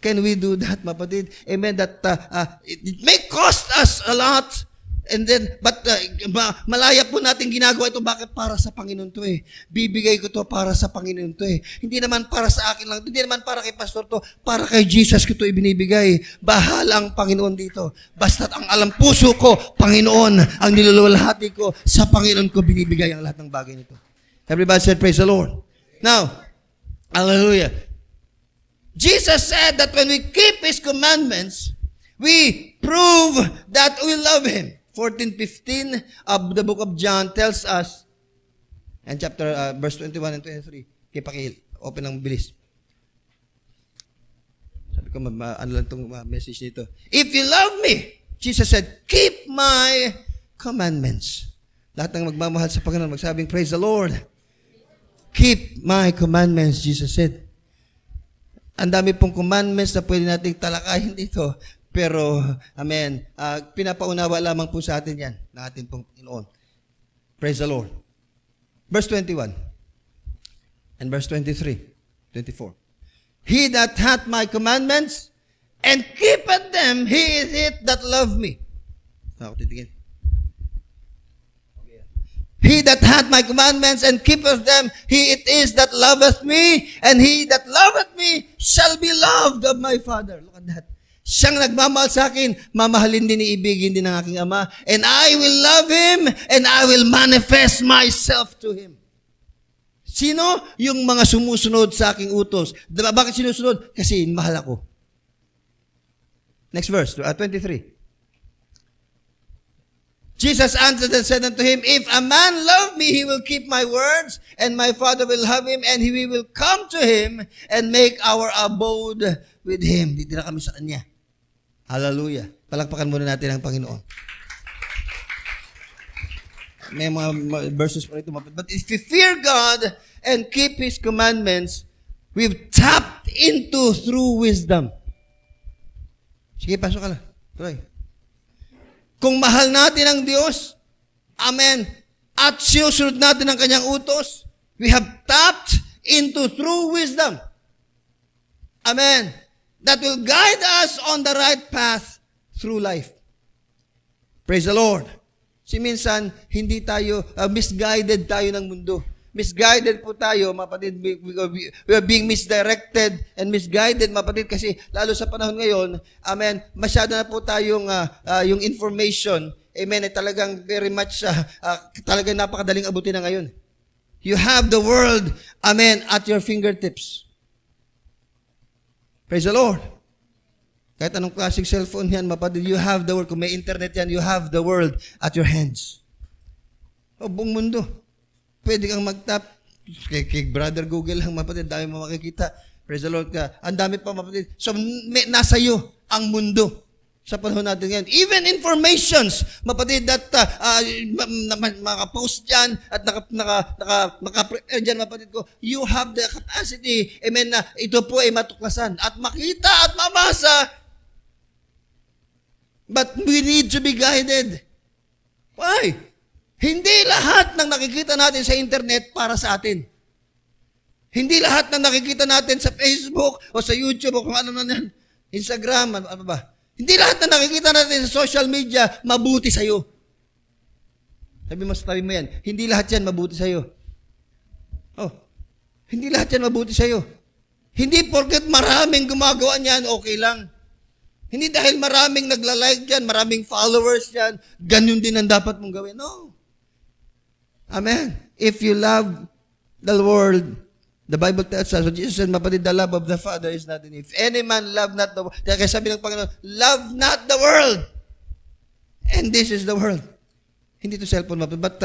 [SPEAKER 1] Can we do that, mapatid? Amen, that it may cost us a lot, and then, but malaya po natin ginagawa ito. Bakit? Para sa Panginoon to eh. Bibigay ko to para sa Panginoon to eh. Hindi naman para sa akin lang, hindi naman para kay pastor to, para kay Jesus ko to ibinibigay. Bahala ang Panginoon dito. Basta't ang alam puso ko, Panginoon, ang niluluwalhati ko, sa Panginoon ko binibigay ang lahat ng bagay nito. Everybody said, praise the Lord. Now, hallelujah. Jesus said that when we keep His commandments, we prove that we love Him. 14:15 of the book of John tells us, and verse 21 and 23, open ng bilis. Sabi ko, ano lang itong message nito. If you love me, Jesus said, keep my commandments. Lahat ng magmamahal sa Panginoon, magsabing, praise the Lord. Keep my commandments, Jesus said. Ang dami pong commandments na pwede nating talakayin dito. Pero, amen, pinapaunawa lamang po sa atin yan, na atin pong Panginoon. Praise the Lord. Verse 21 and verse 23, 24. He that hath my commandments and keepeth them, he is it that love me. Ako titigin. He that hath my commandments and keepeth them, he it is that loveth me, and he that loveth me shall be loved of my Father. Look at that. Siyang nagmamahal sa akin, mamahalin din, iibigin din ng aking Ama, and I will love Him, and I will manifest myself to Him. Sino? Yung mga sumusunod sa aking utos. Diba? Bakit sinusunod? Kasi mahal ako. Next verse, 23. Jesus answered and said unto him, if a man love me, he will keep my words, and my Father will love him, and we will come to him and make our abode with him. Dito na kami sa kanya. Hallelujah. Palakpakan muna natin ang Panginoon. May mga verses pa rito. But if we fear God and keep His commandments, we've tapped into through wisdom. Sige, pasok ka na. Tuloy. Kung mahal natin ang Diyos, amen, at sinusunod natin ang kanyang utos, we have tapped into true wisdom. Amen. That will guide us on the right path through life. Praise the Lord. Minsan, hindi tayo, misguided tayo ng mundo. Misguided po tayo, mapatid, we are being misdirected and misguided, mapatid, kasi lalo sa panahon ngayon, amen, masyado na po tayong, yung information, amen, ay talagang very much, talagang napakadaling abutin na ngayon. You have the world, amen, at your fingertips. Praise the Lord. Kahit anong klaseng cellphone yan, mapatid, you have the world. Kung may internet yan, you have the world at your hands. O, buong mundo. Pwede kang mag-tap. Kay Brother Google lang, mapatid, dami mo makikita. Praise the Lord ka. Ang dami pa, mapatid. So, nasa iyo ang mundo. sa panahon natin ngayon. Even informations, mapatid, that makapost dyan at naka-prepare dyan, mapatid ko, you have the capacity, amen, na ito po ay matuklasan at makita at mabasa. But we need to be guided. Why? Hindi lahat ng nakikita natin sa internet para sa atin. Hindi lahat ng nakikita natin sa Facebook o sa YouTube o kung ano na yan, Instagram, ano ba? Hindi lahat na nakikita natin sa social media, mabuti sa'yo. Sabi mo yan, hindi lahat yan mabuti sa'yo. Oh, hindi lahat yan mabuti sa'yo. Hindi porket maraming gumagawa niyan, okay lang. Hindi dahil maraming nagla-like dyan, maraming followers dyan, ganun din ang dapat mong gawin. No. Amen. If you love the world, the Bible tells us, Jesus said, mapatid, the love of the Father is not in you. If any man love not the world, kaya sabi ng Panginoon, love not the world. And this is the world. Hindi to cellphone, mapatid. But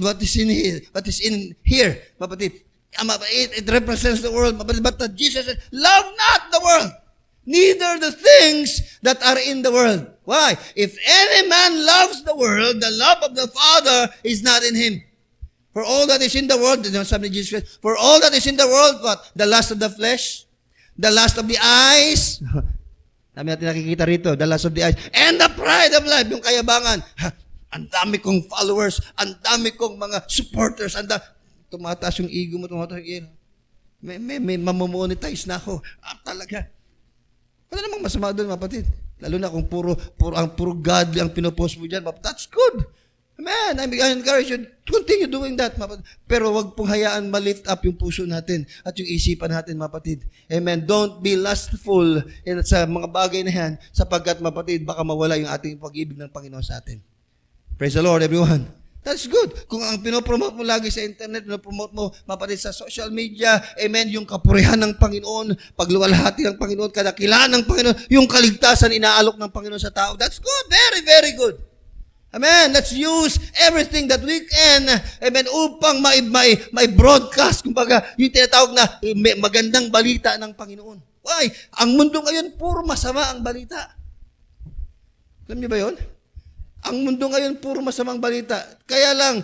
[SPEAKER 1] what is in here, mapatid, it represents the world, mapatid. But Jesus said, love not the world, neither the things that are in the world. Why? If any man loves the world, the love of the Father is not in him. For all that is in the world, sabi ni Jesus, for all that is in the world, what? The lust of the flesh, the lust of the eyes, dami natin nakikita rito, the lust of the eyes, and the pride of life, yung kayabangan. Ang dami kong followers, ang dami kong mga supporters, tumataas yung ego mo, tumataas yung ego. May mamomonetize na ako. Talaga. Wala namang masama doon, mapatid. Lalo na kung puro God ang pinopost mo dyan, that's good. Amen. I encourage you, continue doing that, mapatid. Pero wag pong hayaan ma-lift up yung puso natin at yung isipan natin, mapatid. Amen. Don't be lustful sa mga bagay na yan sapagkat, mapatid, baka mawala yung ating pag-ibig ng Panginoon sa atin. Praise the Lord, everyone. That's good. Kung ang pinopromote mo lagi sa internet, pinopromote mo, mapatid, sa social media, amen, yung kapurihan ng Panginoon, pagluwalhati ng Panginoon, kadakilaan ng Panginoon, yung kaligtasan inaalok ng Panginoon sa tao. That's good. Very, very good. Amen. Let's use everything that we can, amen, upang may broadcast, kumbaga, yung tinatawag na magandang balita ng Panginoon. Why? Ang mundo ngayon, puro masama ang balita. Alam niyo ba yun? Ang mundo ngayon, puro masamang balita. Kaya lang,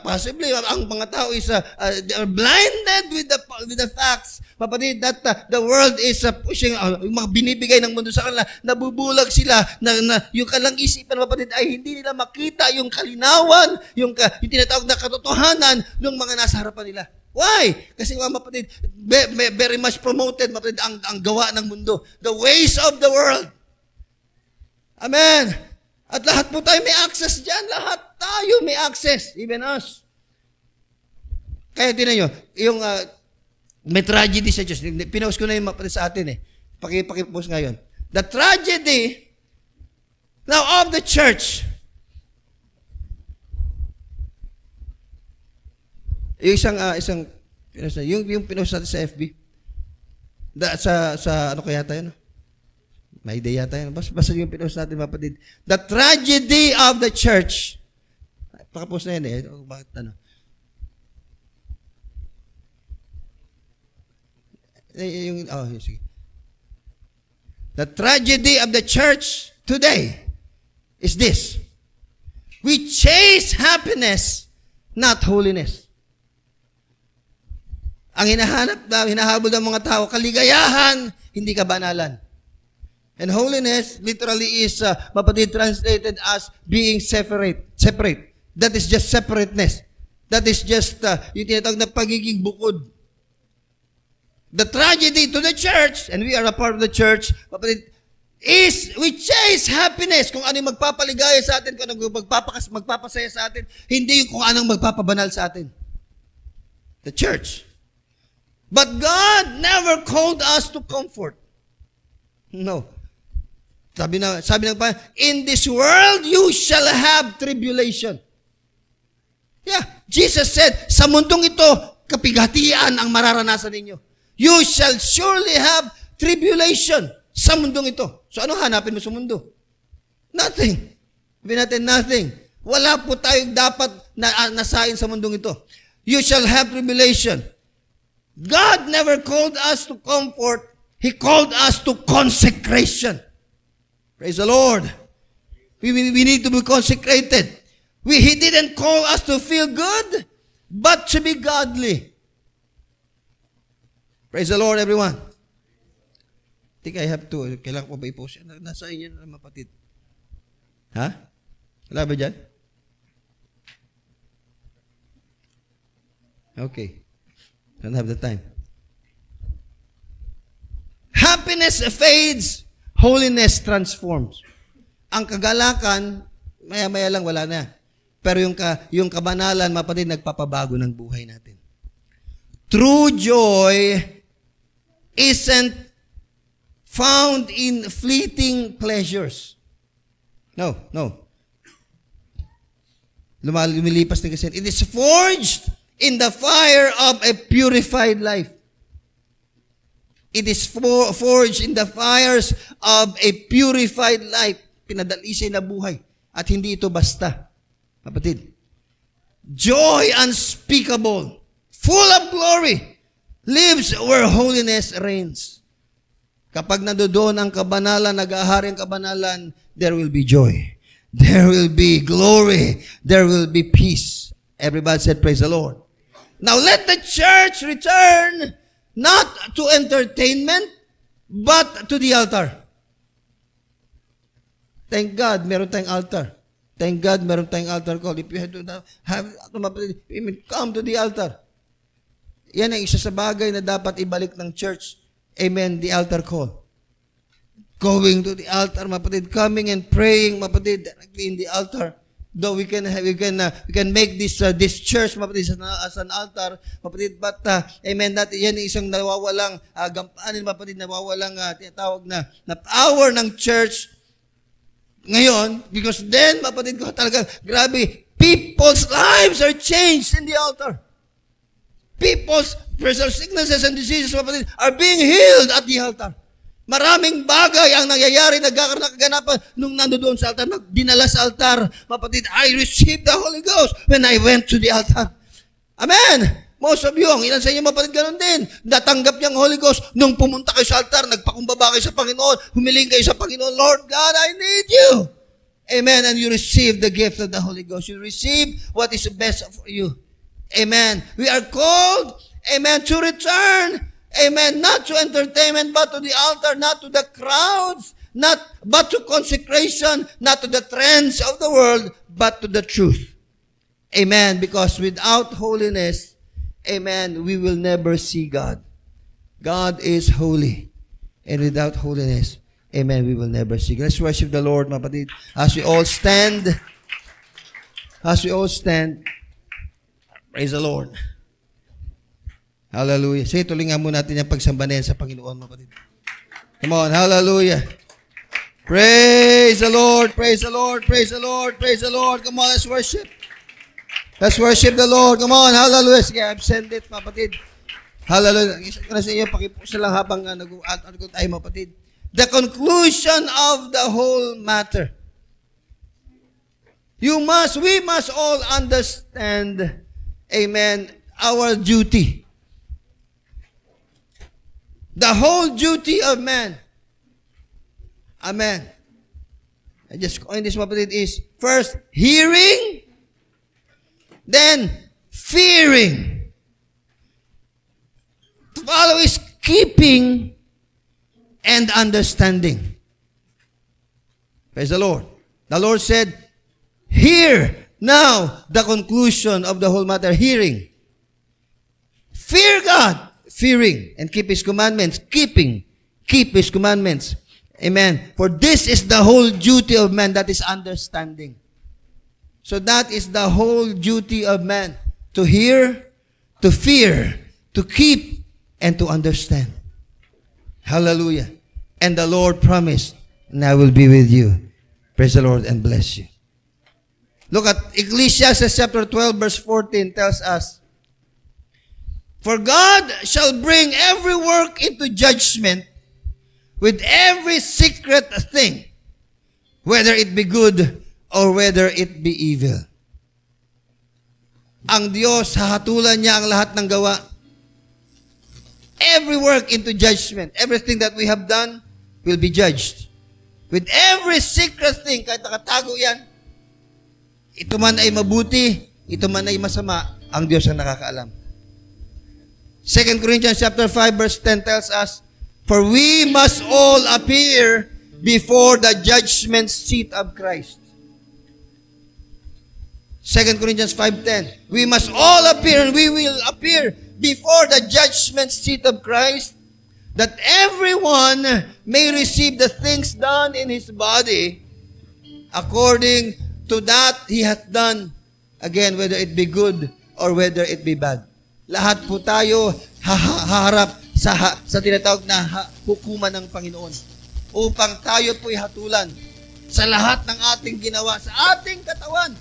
[SPEAKER 1] possibly, ang mga tao is they are blinded with the facts. Mapatid, that the world is pushing, yung mga binibigay ng mundo sa kanila, nabubulag sila, yung kalang isipan, mapatid, ay hindi nila makita yung kalinawan, yung tinatawag na katotohanan ng mga nasa harapan nila. Why? Kasi mapatid, very much promoted, mapatid, ang gawa ng mundo. The ways of the world. Amen. At lahat po tayo may access dyan. Lahat tayo may access. Even us. Kaya tinan nyo, yung may tragedy sa Diyos. Pinost ko na yung sa atin eh. Pakipost ngayon. The tragedy now of the church. Yung pinost natin sa FB. Sa ano kaya tayo, no? May ideya tayo. Basta yung pinost natin, mapatid. The tragedy of the church. Pakapost na yan eh. Bakit ano? Sige. The tragedy of the church today is this. We chase happiness, not holiness. Ang hinahabol ng mga tao, kaligayahan, hindi kabanalan. And holiness literally is mapatid translated as being separate. That is just separateness. That is just yung tinatawag na pagiging bukod. The tragedy to the church, and we are a part of the church, mapatid, is we chase happiness. Kung ano yung magpapaligaya sa atin, kung ano yung magpapasaya sa atin, hindi yung kung anong magpapabanal sa atin. The church. But God never called us to comfort. No. Sabi ng Panginoon, in this world you shall have tribulation. Yeah, Jesus said, sa mundong ito, kapighatian ang mararanasan ninyo. You shall surely have tribulation sa mundong ito. So ano hanapin mo sa mundo? Nothing. Sabi natin, nothing. Wala po tayong dapat nasain sa mundong ito. You shall have tribulation. God never called us to comfort. He called us to consecration. Praise the Lord. We need to be consecrated. He didn't call us to feel good, but to be godly. Praise the Lord, everyone. I think I have to. Kailangan ko ba i-post? Nasa inyo na mapatid. Ha? Wala ba dyan? Okay. Don't have the time. Happiness fades, holiness transforms. Ang kagalakan, maya-maya lang wala na. Pero yung kabanalan, mapatid, nagpapabago ng buhay natin. True joy isn't found in fleeting pleasures. No. Lumilipas na kasi. It is forged in the fire of a purified life. It is forged in the fires of a purified life. Pinadalisay na buhay. At hindi ito basta. Kapatid. Joy unspeakable, full of glory, lives where holiness reigns. Kapag nandoon ang kabanalan, nag-ahari ang kabanalan, there will be joy. There will be glory. There will be peace. Everybody said, praise the Lord. Now let the church return not to entertainment, but to the altar. Thank God, meron tayong altar. Thank God, meron tayong altar call. If you have come to the altar. Yan ang isa sa bagay na dapat ibalik ng church. Amen, the altar call. Going to the altar, mapatid. Coming and praying, mapatid, in the altar. Though we can make this church, mapatid, as an altar, mapatid, but, amen, yan isang nawawalang gampanin, mapatid, nawawalang tinatawag na power ng church ngayon, because then, mapatid ko talaga, grabe, people's lives are changed in the altar. People's personal sicknesses and diseases, mapatid, are being healed at the altar. Maraming bagay ang nangyayari, nagkakanapan nung nandoon sa altar, dinala sa altar. Mapatid, I received the Holy Ghost when I went to the altar. Amen! Most of you, ang ilan sa inyo mapatid, ganun din. Natanggap niyang Holy Ghost nung pumunta kayo sa altar, nagpakumbaba kayo sa Panginoon, humiling kayo sa Panginoon, Lord God, I need you. Amen. And you receive the gift of the Holy Ghost. You receive what is best for you. Amen. We are called, amen, to return, amen, not to entertainment, but to the altar, not to the crowds, but to consecration, not to the trends of the world, but to the truth. Amen. Because without holiness, amen, we will never see God. God is holy. And without holiness, amen, we will never see God. Let's worship the Lord, mapatid. As we all stand, praise the Lord. Hallelujah. Sige, tulingan mo natin yung pagsambahin sa Panginoon, mapatid. Come on, hallelujah. Praise the Lord, praise the Lord, praise the Lord, praise the Lord. Come on, let's worship. Let's worship the Lord. Come on, hallelujah. Sige, I've sent it, mapatid. Hallelujah. Isa ko na sa inyo, pakipusa lang habang nag-aat tayo, mapatid. The conclusion of the whole matter. We must all understand, amen, our duty. The whole duty of man. Amen. I just coined this, mapatid, is first, hearing, then, fearing. To follow is keeping and understanding. Praise the Lord. The Lord said, hear now the conclusion of the whole matter. Hearing. Fear God. Fearing. And keep His commandments. Keep His commandments. Amen. For this is the whole duty of man, that is understanding. So that is the whole duty of man. To hear, to fear, to keep, and to understand. Hallelujah. And the Lord promised, and I will be with you. Praise the Lord and bless you. Look at Ecclesiastes chapter 12 verse 14 tells us, for God shall bring every work into judgment with every secret thing, whether it be good or whether it be evil. Ang Diyos, hahatulan niya ang lahat ng gawa. Every work into judgment. Everything that we have done will be judged. With every secret thing, kahit nakatago yan, ito man ay mabuti, ito man ay masama, ang Diyos ang nakakaalam. 2 Corinthians chapter 5 verse 10 tells us, for we must all appear before the judgment seat of Christ. 2 Corinthians 5:10, we must all appear, and we will appear before the judgment seat of Christ, that everyone may receive the things done in his body according to that he hath done, again, whether it be good or whether it be bad. Lahat po tayo haharap sa tinatawag na hukuman ng Panginoon upang tayo po'y hatulan sa lahat ng ating ginawa, sa ating katawan.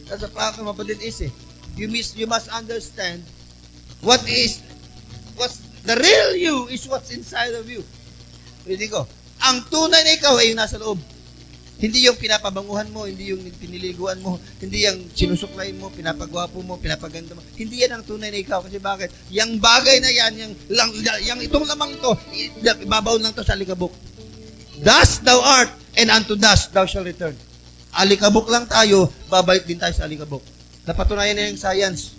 [SPEAKER 1] That's a fact, mapatid is you must understand what's the real you is what's inside of you. Reading ko, ang tunay na ikaw ay yung nasa loob. Hindi yung pinapabanguhan mo, hindi yung piniliguan mo, hindi yung sinusuklayin mo, pinapagwapo mo, pinapaganda mo. Hindi yan ang tunay na ikaw. Kasi bakit? Yang bagay na yan, yung itong lamang ito, ibabaw lang to sa alikabok. Dust thou art, and unto dust thou shall return. Alikabok lang tayo, babalik din tayo sa alikabok. Napatunayan na yung science.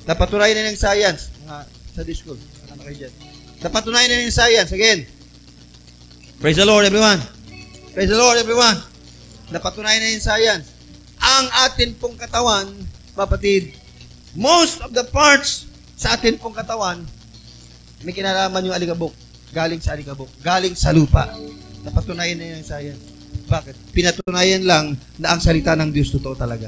[SPEAKER 1] Napatunayan na yung science. Sa school. Ano kayo dyan? Napatunayan na yung science. Again. Praise the Lord, everyone. Praise the Lord, everyone. Napatunayan na yung science. Ang atin pong katawan, mapatid, most of the parts sa atin pong katawan, may kinalaman yung alikabok. Galing sa alikabok. Galing sa lupa. Napatunayan na yung science. Bakit? Pinatunayan lang na ang salita ng Diyos totoo talaga.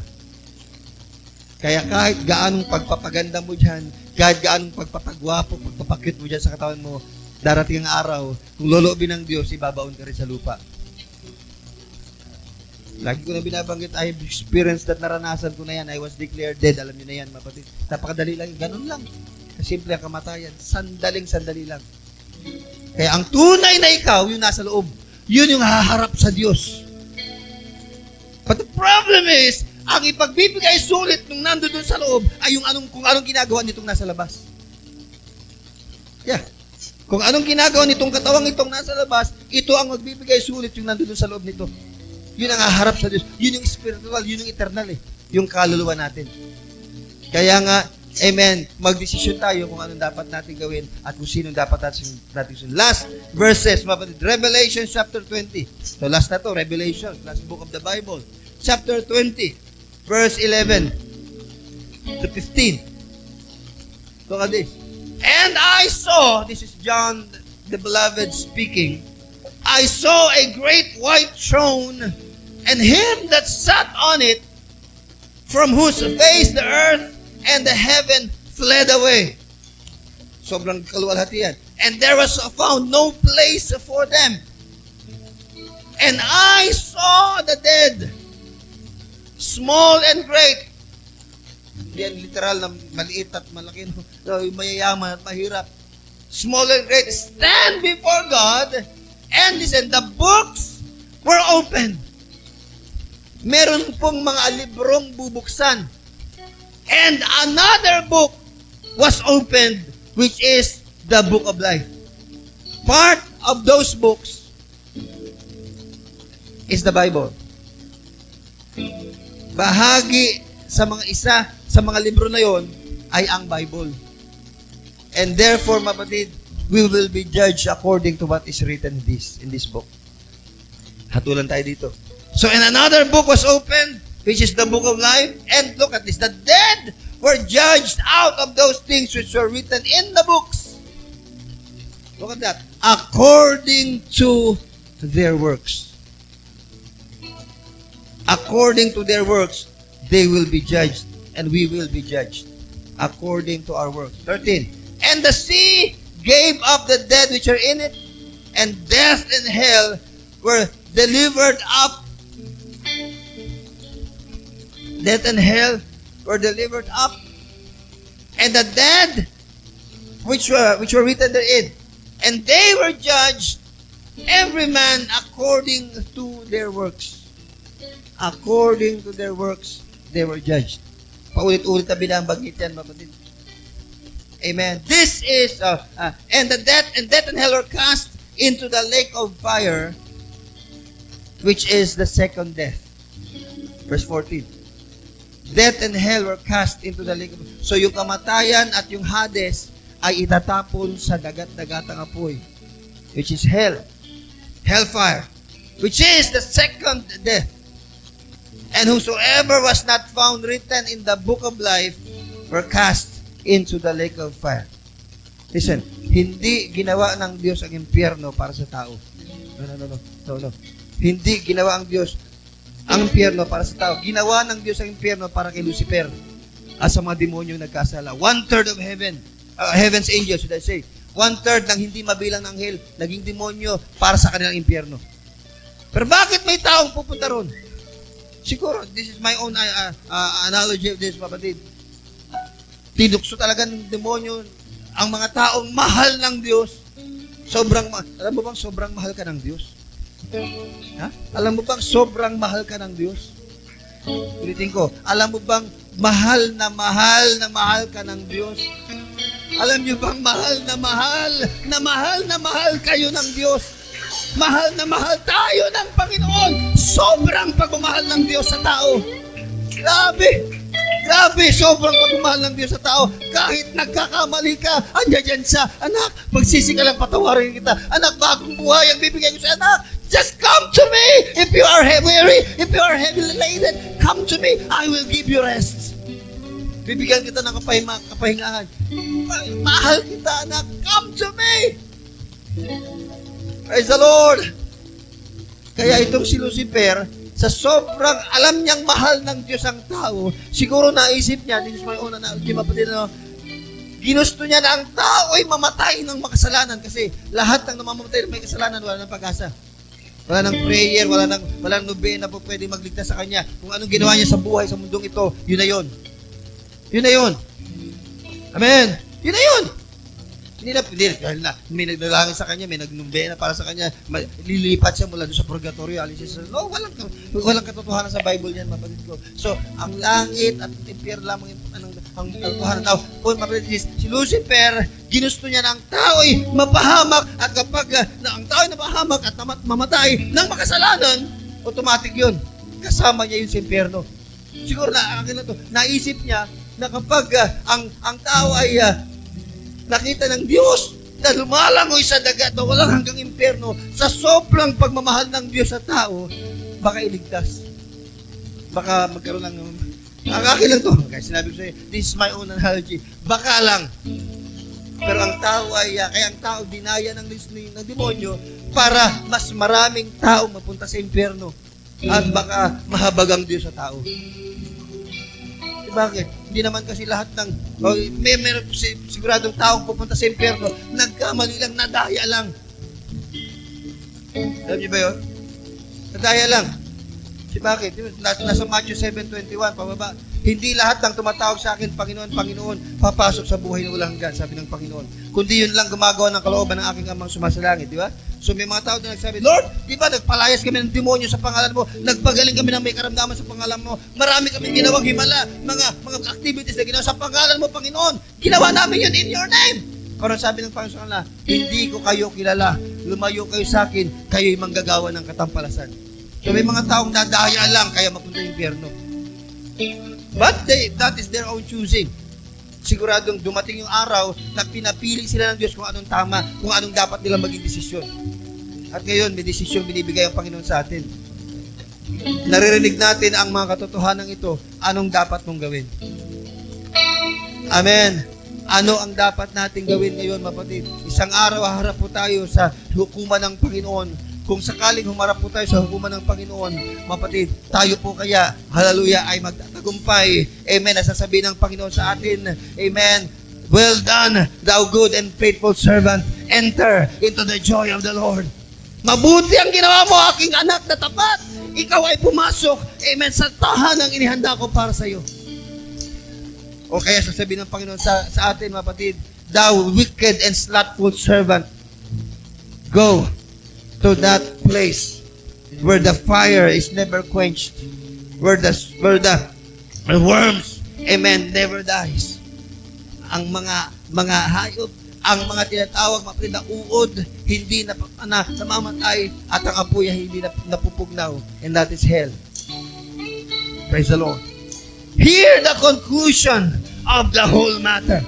[SPEAKER 1] Kaya kahit gaanong pagpapaganda mo dyan, kahit gaanong pagpapagwapo, pagpapakit mo dyan sa katawan mo, darating ang araw, kung loloobin ng Diyos, ibabaon ka rin sa lupa. Lagi ko na binabanggit, I have experienced that, naranasan ko na yan. I was declared dead. Alam niyo na yan, mapatid. Napakadali lang. Ganun lang. Simple ang kamatayan. Sandali lang. Kaya ang tunay na ikaw, yung nasa loob, yun yung haharap sa Diyos. But the problem is, ang ipagbibigay sulit nung nandoon sa loob ay yung kung anong ginagawa nitong nasa labas. Yeah. Kung anong ginagawa nitong katawang itong nasa labas, ito ang magbibigay sulit yung nandoon sa loob nito. Yun ang haharap sa Diyos. Yun yung spiritual, yun yung eternal yung kaluluwa natin. Kaya nga, amen, magdesisyon tayo kung anong dapat natin gawin at kung sino dapat natin sunod. Last verses, Revelation chapter 20. So last na to, Revelation, last book of the Bible. Chapter 20, verse 11 to 15. Look at this. And I saw, this is John the Beloved speaking, I saw a great white throne, and him that sat on it, from whose face the earth and the heaven fled away. Sobrang kaluwalhati yan. And there was found no place for them. And I saw the dead, small and great. Hindi yan literal na maliit at malaki. No, mayayaman at mahirap. Small and great. Stand before God. And listen, the books were opened. Meron pong mga librong bubuksan. And another book was opened, which is the book of life. Part of those books is the Bible. Bahagi sa mga libro na yon ay ang Bible. And therefore, mapatid, we will be judged according to what is written in this book. Hatulan tayo dito. So, and another book was opened, which is the book of life. And look at this. The dead were judged out of those things which were written in the books. Look at that. According to their works. According to their works, they will be judged. And we will be judged. According to our works. 13. And the sea gave up the dead which are in it. And death and hell were delivered up. Death and hell were delivered up, and the dead which were written therein, and they were judged, every man according to their works. According to their works, they were judged. Paulit-ulit na binabanggit yan, mapatid. Amen. This is and death and hell were cast into the lake of fire. which is the second death. Verse 14. Death and hell were cast into the lake. So yung kamatayan at yung Hades ay itatapon sa dagat-dagatang apoy, which is hell, hellfire, which is the second death. And whosoever was not found written in the book of life were cast into the lake of fire. Listen, hindi ginawa ng Diyos ang impyerno para sa tao. No. Hindi ginawa ang Diyos ang impyerno para sa tao. Ginawa ng Diyos ang impyerno para kay Lucifer at sa mga demonyo nagkasala. 1/3 of heaven's angels, should I say. 1/3 ng hindi mabilang ng anghel, naging demonyo para sa kanilang impyerno. Pero bakit may taong pupunta ron? Siguro, this is my own analogy of this, kapatid. Tinukso talaga ng demonyo ang mga taong mahal ng Diyos. Alam mo bang sobrang mahal ka ng Diyos? Ha? Alam mo bang sobrang mahal ka ng Diyos? Ulitin ko, alam mo bang mahal na mahal ka ng Diyos? Alam niyo bang mahal na mahal kayo ng Diyos? Mahal na mahal tayo ng Panginoon. Sobrang pagmamahal ng Diyos sa tao. Grabe, sobrang pagmamahal ng Diyos sa tao. Kahit nagkakamali ka, andyan dyan siya. Anak, magsisi ka lang, patawarin kita. Anak, bagong buhay ang bibigay ko sa anak. Just come to me. If you are weary, if you are heavily laden, come to me. I will give you rest. Bibigyan kita ng kapahingahan. Mahal kita, anak. Come to me. Praise the Lord. Kaya itong si Lucifer, sa sobrang alam niyang mahal ng Diyos ang tao, siguro naisip niya, this is my own analogy, ginusto niya na ang tao ay mamatay ng makasalanan kasi lahat ng namamatay ng may kasalanan, wala ng pag-asa. Wala ng prayer, wala ng nobena po pwede magligtas sa kanya. Kung anong ginawa niya sa buhay, sa mundong ito, yun na yun. Yun na yun. Amen. Yun na yun. May nagdalangin sa kanya, may nagnumbena para sa kanya, lilipat siya mula doon sa purgatorio, alis siya sa... No, walang katotohanan sa Bible yan, mapatid ko. So, ang langit at impyerno lamang ang katotohanan ng tao. Kung mapatid, si Lucifer, ginusto niya na ang tao ay mapahamak at kapag ang tao ay napahamak at mamatay ng makasalanan, automatic yun. Kasama niya yun sa impyerno. Siguro naisip niya na kapag ang tao ay nakita ng Diyos na lumalangoy sa dagat na walang hanggang impyerno, sa sobrang pagmamahal ng Diyos sa tao, baka iligtas. Baka magkaroon ng... Ang akin lang to. Kaya sinabi ko sa'yo, this is my own analogy. Baka lang. Pero ang tao ay, kaya ang tao dinaya ng demonyo para mas maraming tao mapunta sa impyerno. At baka mahabag ang Diyos sa tao. Bakit? Hindi naman kasi lahat ng meron siguradong taong pupunta sa impyerno, nagkamali lang, nadaya lang. Alam niyo ba yun? Nadaya lang. Bakit? Nasa Matthew 7:21, pababa. Hindi lahat ng tumatawag sa akin, Panginoon, Panginoon, papasok sa buhay na walang hanggan, sabi ng Panginoon. Kundi yun lang gumagawa ng kalooban ng aking amang sumasalangit, di ba? So may mga tao na nagsabi, Lord, di ba nagpalayas kami ng demonyo sa pangalan mo, nagpagaling kami ng may karamdaman sa pangalan mo, marami kami ginawang himala, mga activities na ginawa sa pangalan mo, Panginoon. Ginawa namin yun in your name. Pero sabi ng Panginoon sa kanila, hindi ko kayo kilala, lumayo kayo sa akin, kayo'y manggagawa ng katampalasan. So may mga taong dadaya lang, kaya mapunta yung impyerno. But that is their own choosing. Siguradong dumating yung araw na pinapili sila ng Diyos kung anong tama, kung anong dapat nilang maging desisyon. At ngayon, may desisyon binibigay ang Panginoon sa atin. Naririnig natin ang mga katotohanan ito, anong dapat mong gawin. Amen. Ano ang dapat nating gawin ngayon, mapatid? Isang araw, haharap po tayo sa hukuman ng Panginoon. Kung sakaling humarap po tayo sa hukuman ng Panginoon, mapatid, tayo po kaya, hallelujah, ay magtatagumpay. Amen. Nasasabihin ng Panginoon sa atin, amen, well done, thou good and faithful servant. Enter into the joy of the Lord. Mabuti ang ginawa mo, aking anak na tapat. Ikaw ay pumasok, amen, sa tahanang inihanda ko para sa iyo. O kaya sasabihin ng Panginoon sa atin, mapatid, thou wicked and slothful servant, go to that place where the fire is never quenched, where the worms, amen, never dies. Ang mga hayop, ang mga tinatawag mga uod, hindi na namamatay, at ang apoy ay hindi napupugnaw. And that is hell. Praise the Lord. Hear the conclusion of the whole matter.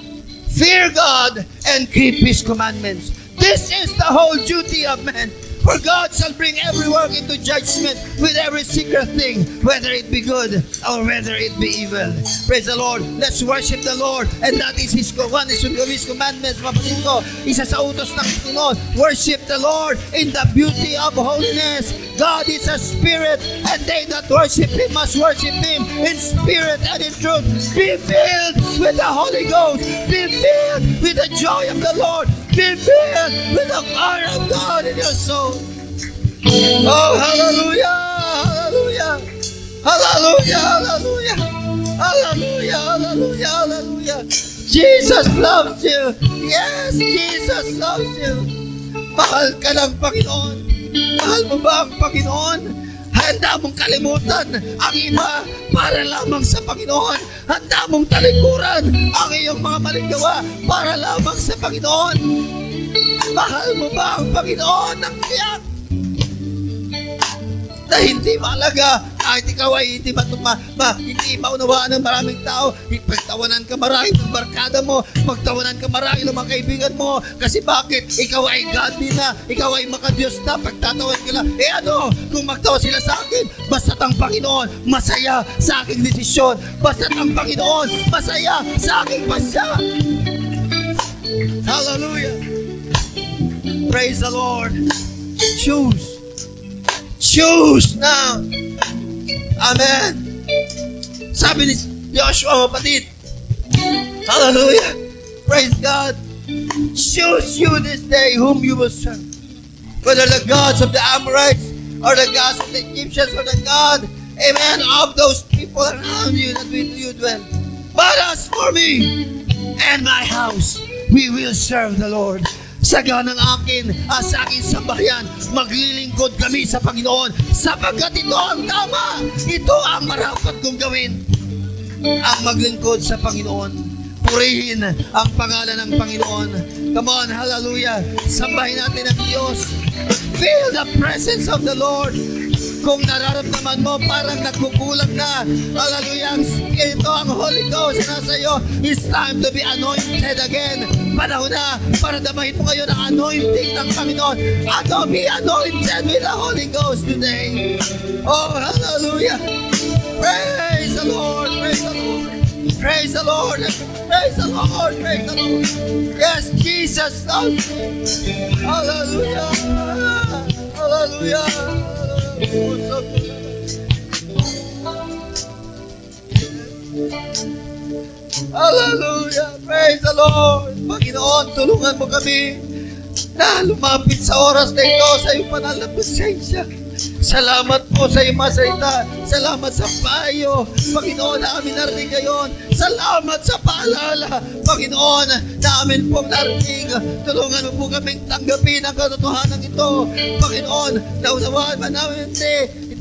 [SPEAKER 1] Fear God and keep His commandments. This is the whole duty of man. For God shall bring every work into judgment with every secret thing, whether it be good or whether it be evil. Praise the Lord. Let's worship the Lord. And that is one of His commandments, kapatid ko. Isa sa utos ng Panginoon. Worship the Lord in the beauty of holiness. God is a spirit, and they that worship Him must worship Him in spirit and in truth. Be filled with the Holy Ghost. Be filled with the joy of the Lord. Be filled with the fire of God in your soul. Oh, hallelujah, hallelujah, hallelujah, hallelujah, hallelujah, hallelujah, hallelujah. Jesus loves you. Yes, Jesus loves you. Mahal ka ng Panginoon. Mahal mo ba ang Panginoon? Handa mong kalimutan ang iba para lamang sa Panginoon. Handa mong talikuran ang iyong mga maling gawa para lamang sa Panginoon. Mahal mo ba ang Panginoon ng tiyak? Na hindi mahalaga kahit ikaw ay hindi hindi maunawaan ng maraming tao. Pagtawanan ka marahil ng barkada mo, pagtawanan ka marahil ng mga kaibigan mo. Kasi bakit? Ikaw ay godly na, ikaw ay makadiyos na, pagtatawan ka lang. Eh ano, kung magtawa sila sa akin, basta't ang Panginoon masaya sa aking desisyon. Basta't ang Panginoon masaya sa aking pasya. Hallelujah. Praise the Lord. Choose. Choose now. Amen. Sabi ni Joshua, kapatid. Hallelujah. Praise God. Choose you this day whom you will serve. Whether the gods of the Amorites or the gods of the Egyptians or the God, amen, of those people around you that with you dwell. But as for me and my house, we will serve the Lord. Saga ng akin sa aking sambahayan, maglilingkod kami sa Panginoon sapagkat ito ang tama. Ito ang marapat kong gawin. Ang maglingkod sa Panginoon. Purihin ang pangalan ng Panginoon. Come on, hallelujah. Sambahin natin ang Diyos. Feel the presence of the Lord. Kung nararamdaman mo parang nagkukulang na, hallelujah, ito ang Holy Ghost na nasa iyo. It's time to be anointed again. Panahon na para damahin mo ngayon ang anointing ng Panginoon. Be anointed with the Holy Ghost today. Oh, hallelujah. Praise the Lord. Praise the Lord. Praise the Lord. Praise the Lord. Praise the Lord. Yes, Jesus loves me. Hallelujah. Hallelujah. Hallelujah. Praise the Lord. Panginoon, tulungan mo kami na lumapit sa oras na ito sa iyong banal na presensya. Salamat po sa iyong masalita. Salamat sa payo, Panginoon, na amin narinig ngayon. Salamat sa paalala, Panginoon, na amin pong narinig. Tulungan mo po kaming tanggapin ang katotohanan ito. Panginoon, naunawaan man namin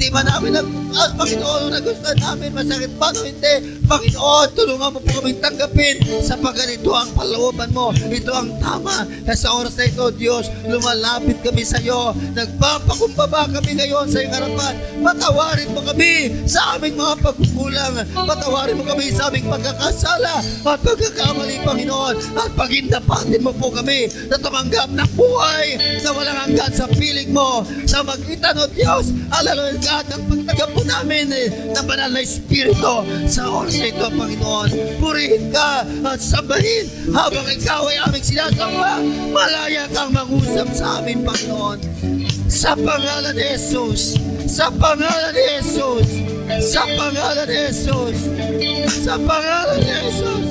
[SPEAKER 1] hindi man namin Panginoon, nagustuhan namin, masakit man o hindi. Panginoon, tulungan mo po kaming tanggapin sapagkat ito ang palooban mo. Ito ang tama. Sa oras na ito, Diyos, lumalapit kami sa iyo. Nagpapakumbaba kami ngayon sa iyong harapan. Patawarin mo kami sa aming mga pagkukulang. Patawarin mo kami sa aming pagkakasala at pagkakamali, Panginoon. At pagindapatin mo po kami na tumanggap ng buhay na walang hanggan sa piling mo. Sa magitan o Diyos, hallelujah, at ang pagtanggap po namin ng banal na Espiritu sa oras na ito, Panginoon. Purihin ka at sabahin habang ikaw ay aming sinasamba. Malaya kang mangusap sa amin, Panginoon. Sa pangalan ni Jesus. Sa pangalan ni Jesus. Sa pangalan ni Jesus. Sa pangalan ni Jesus.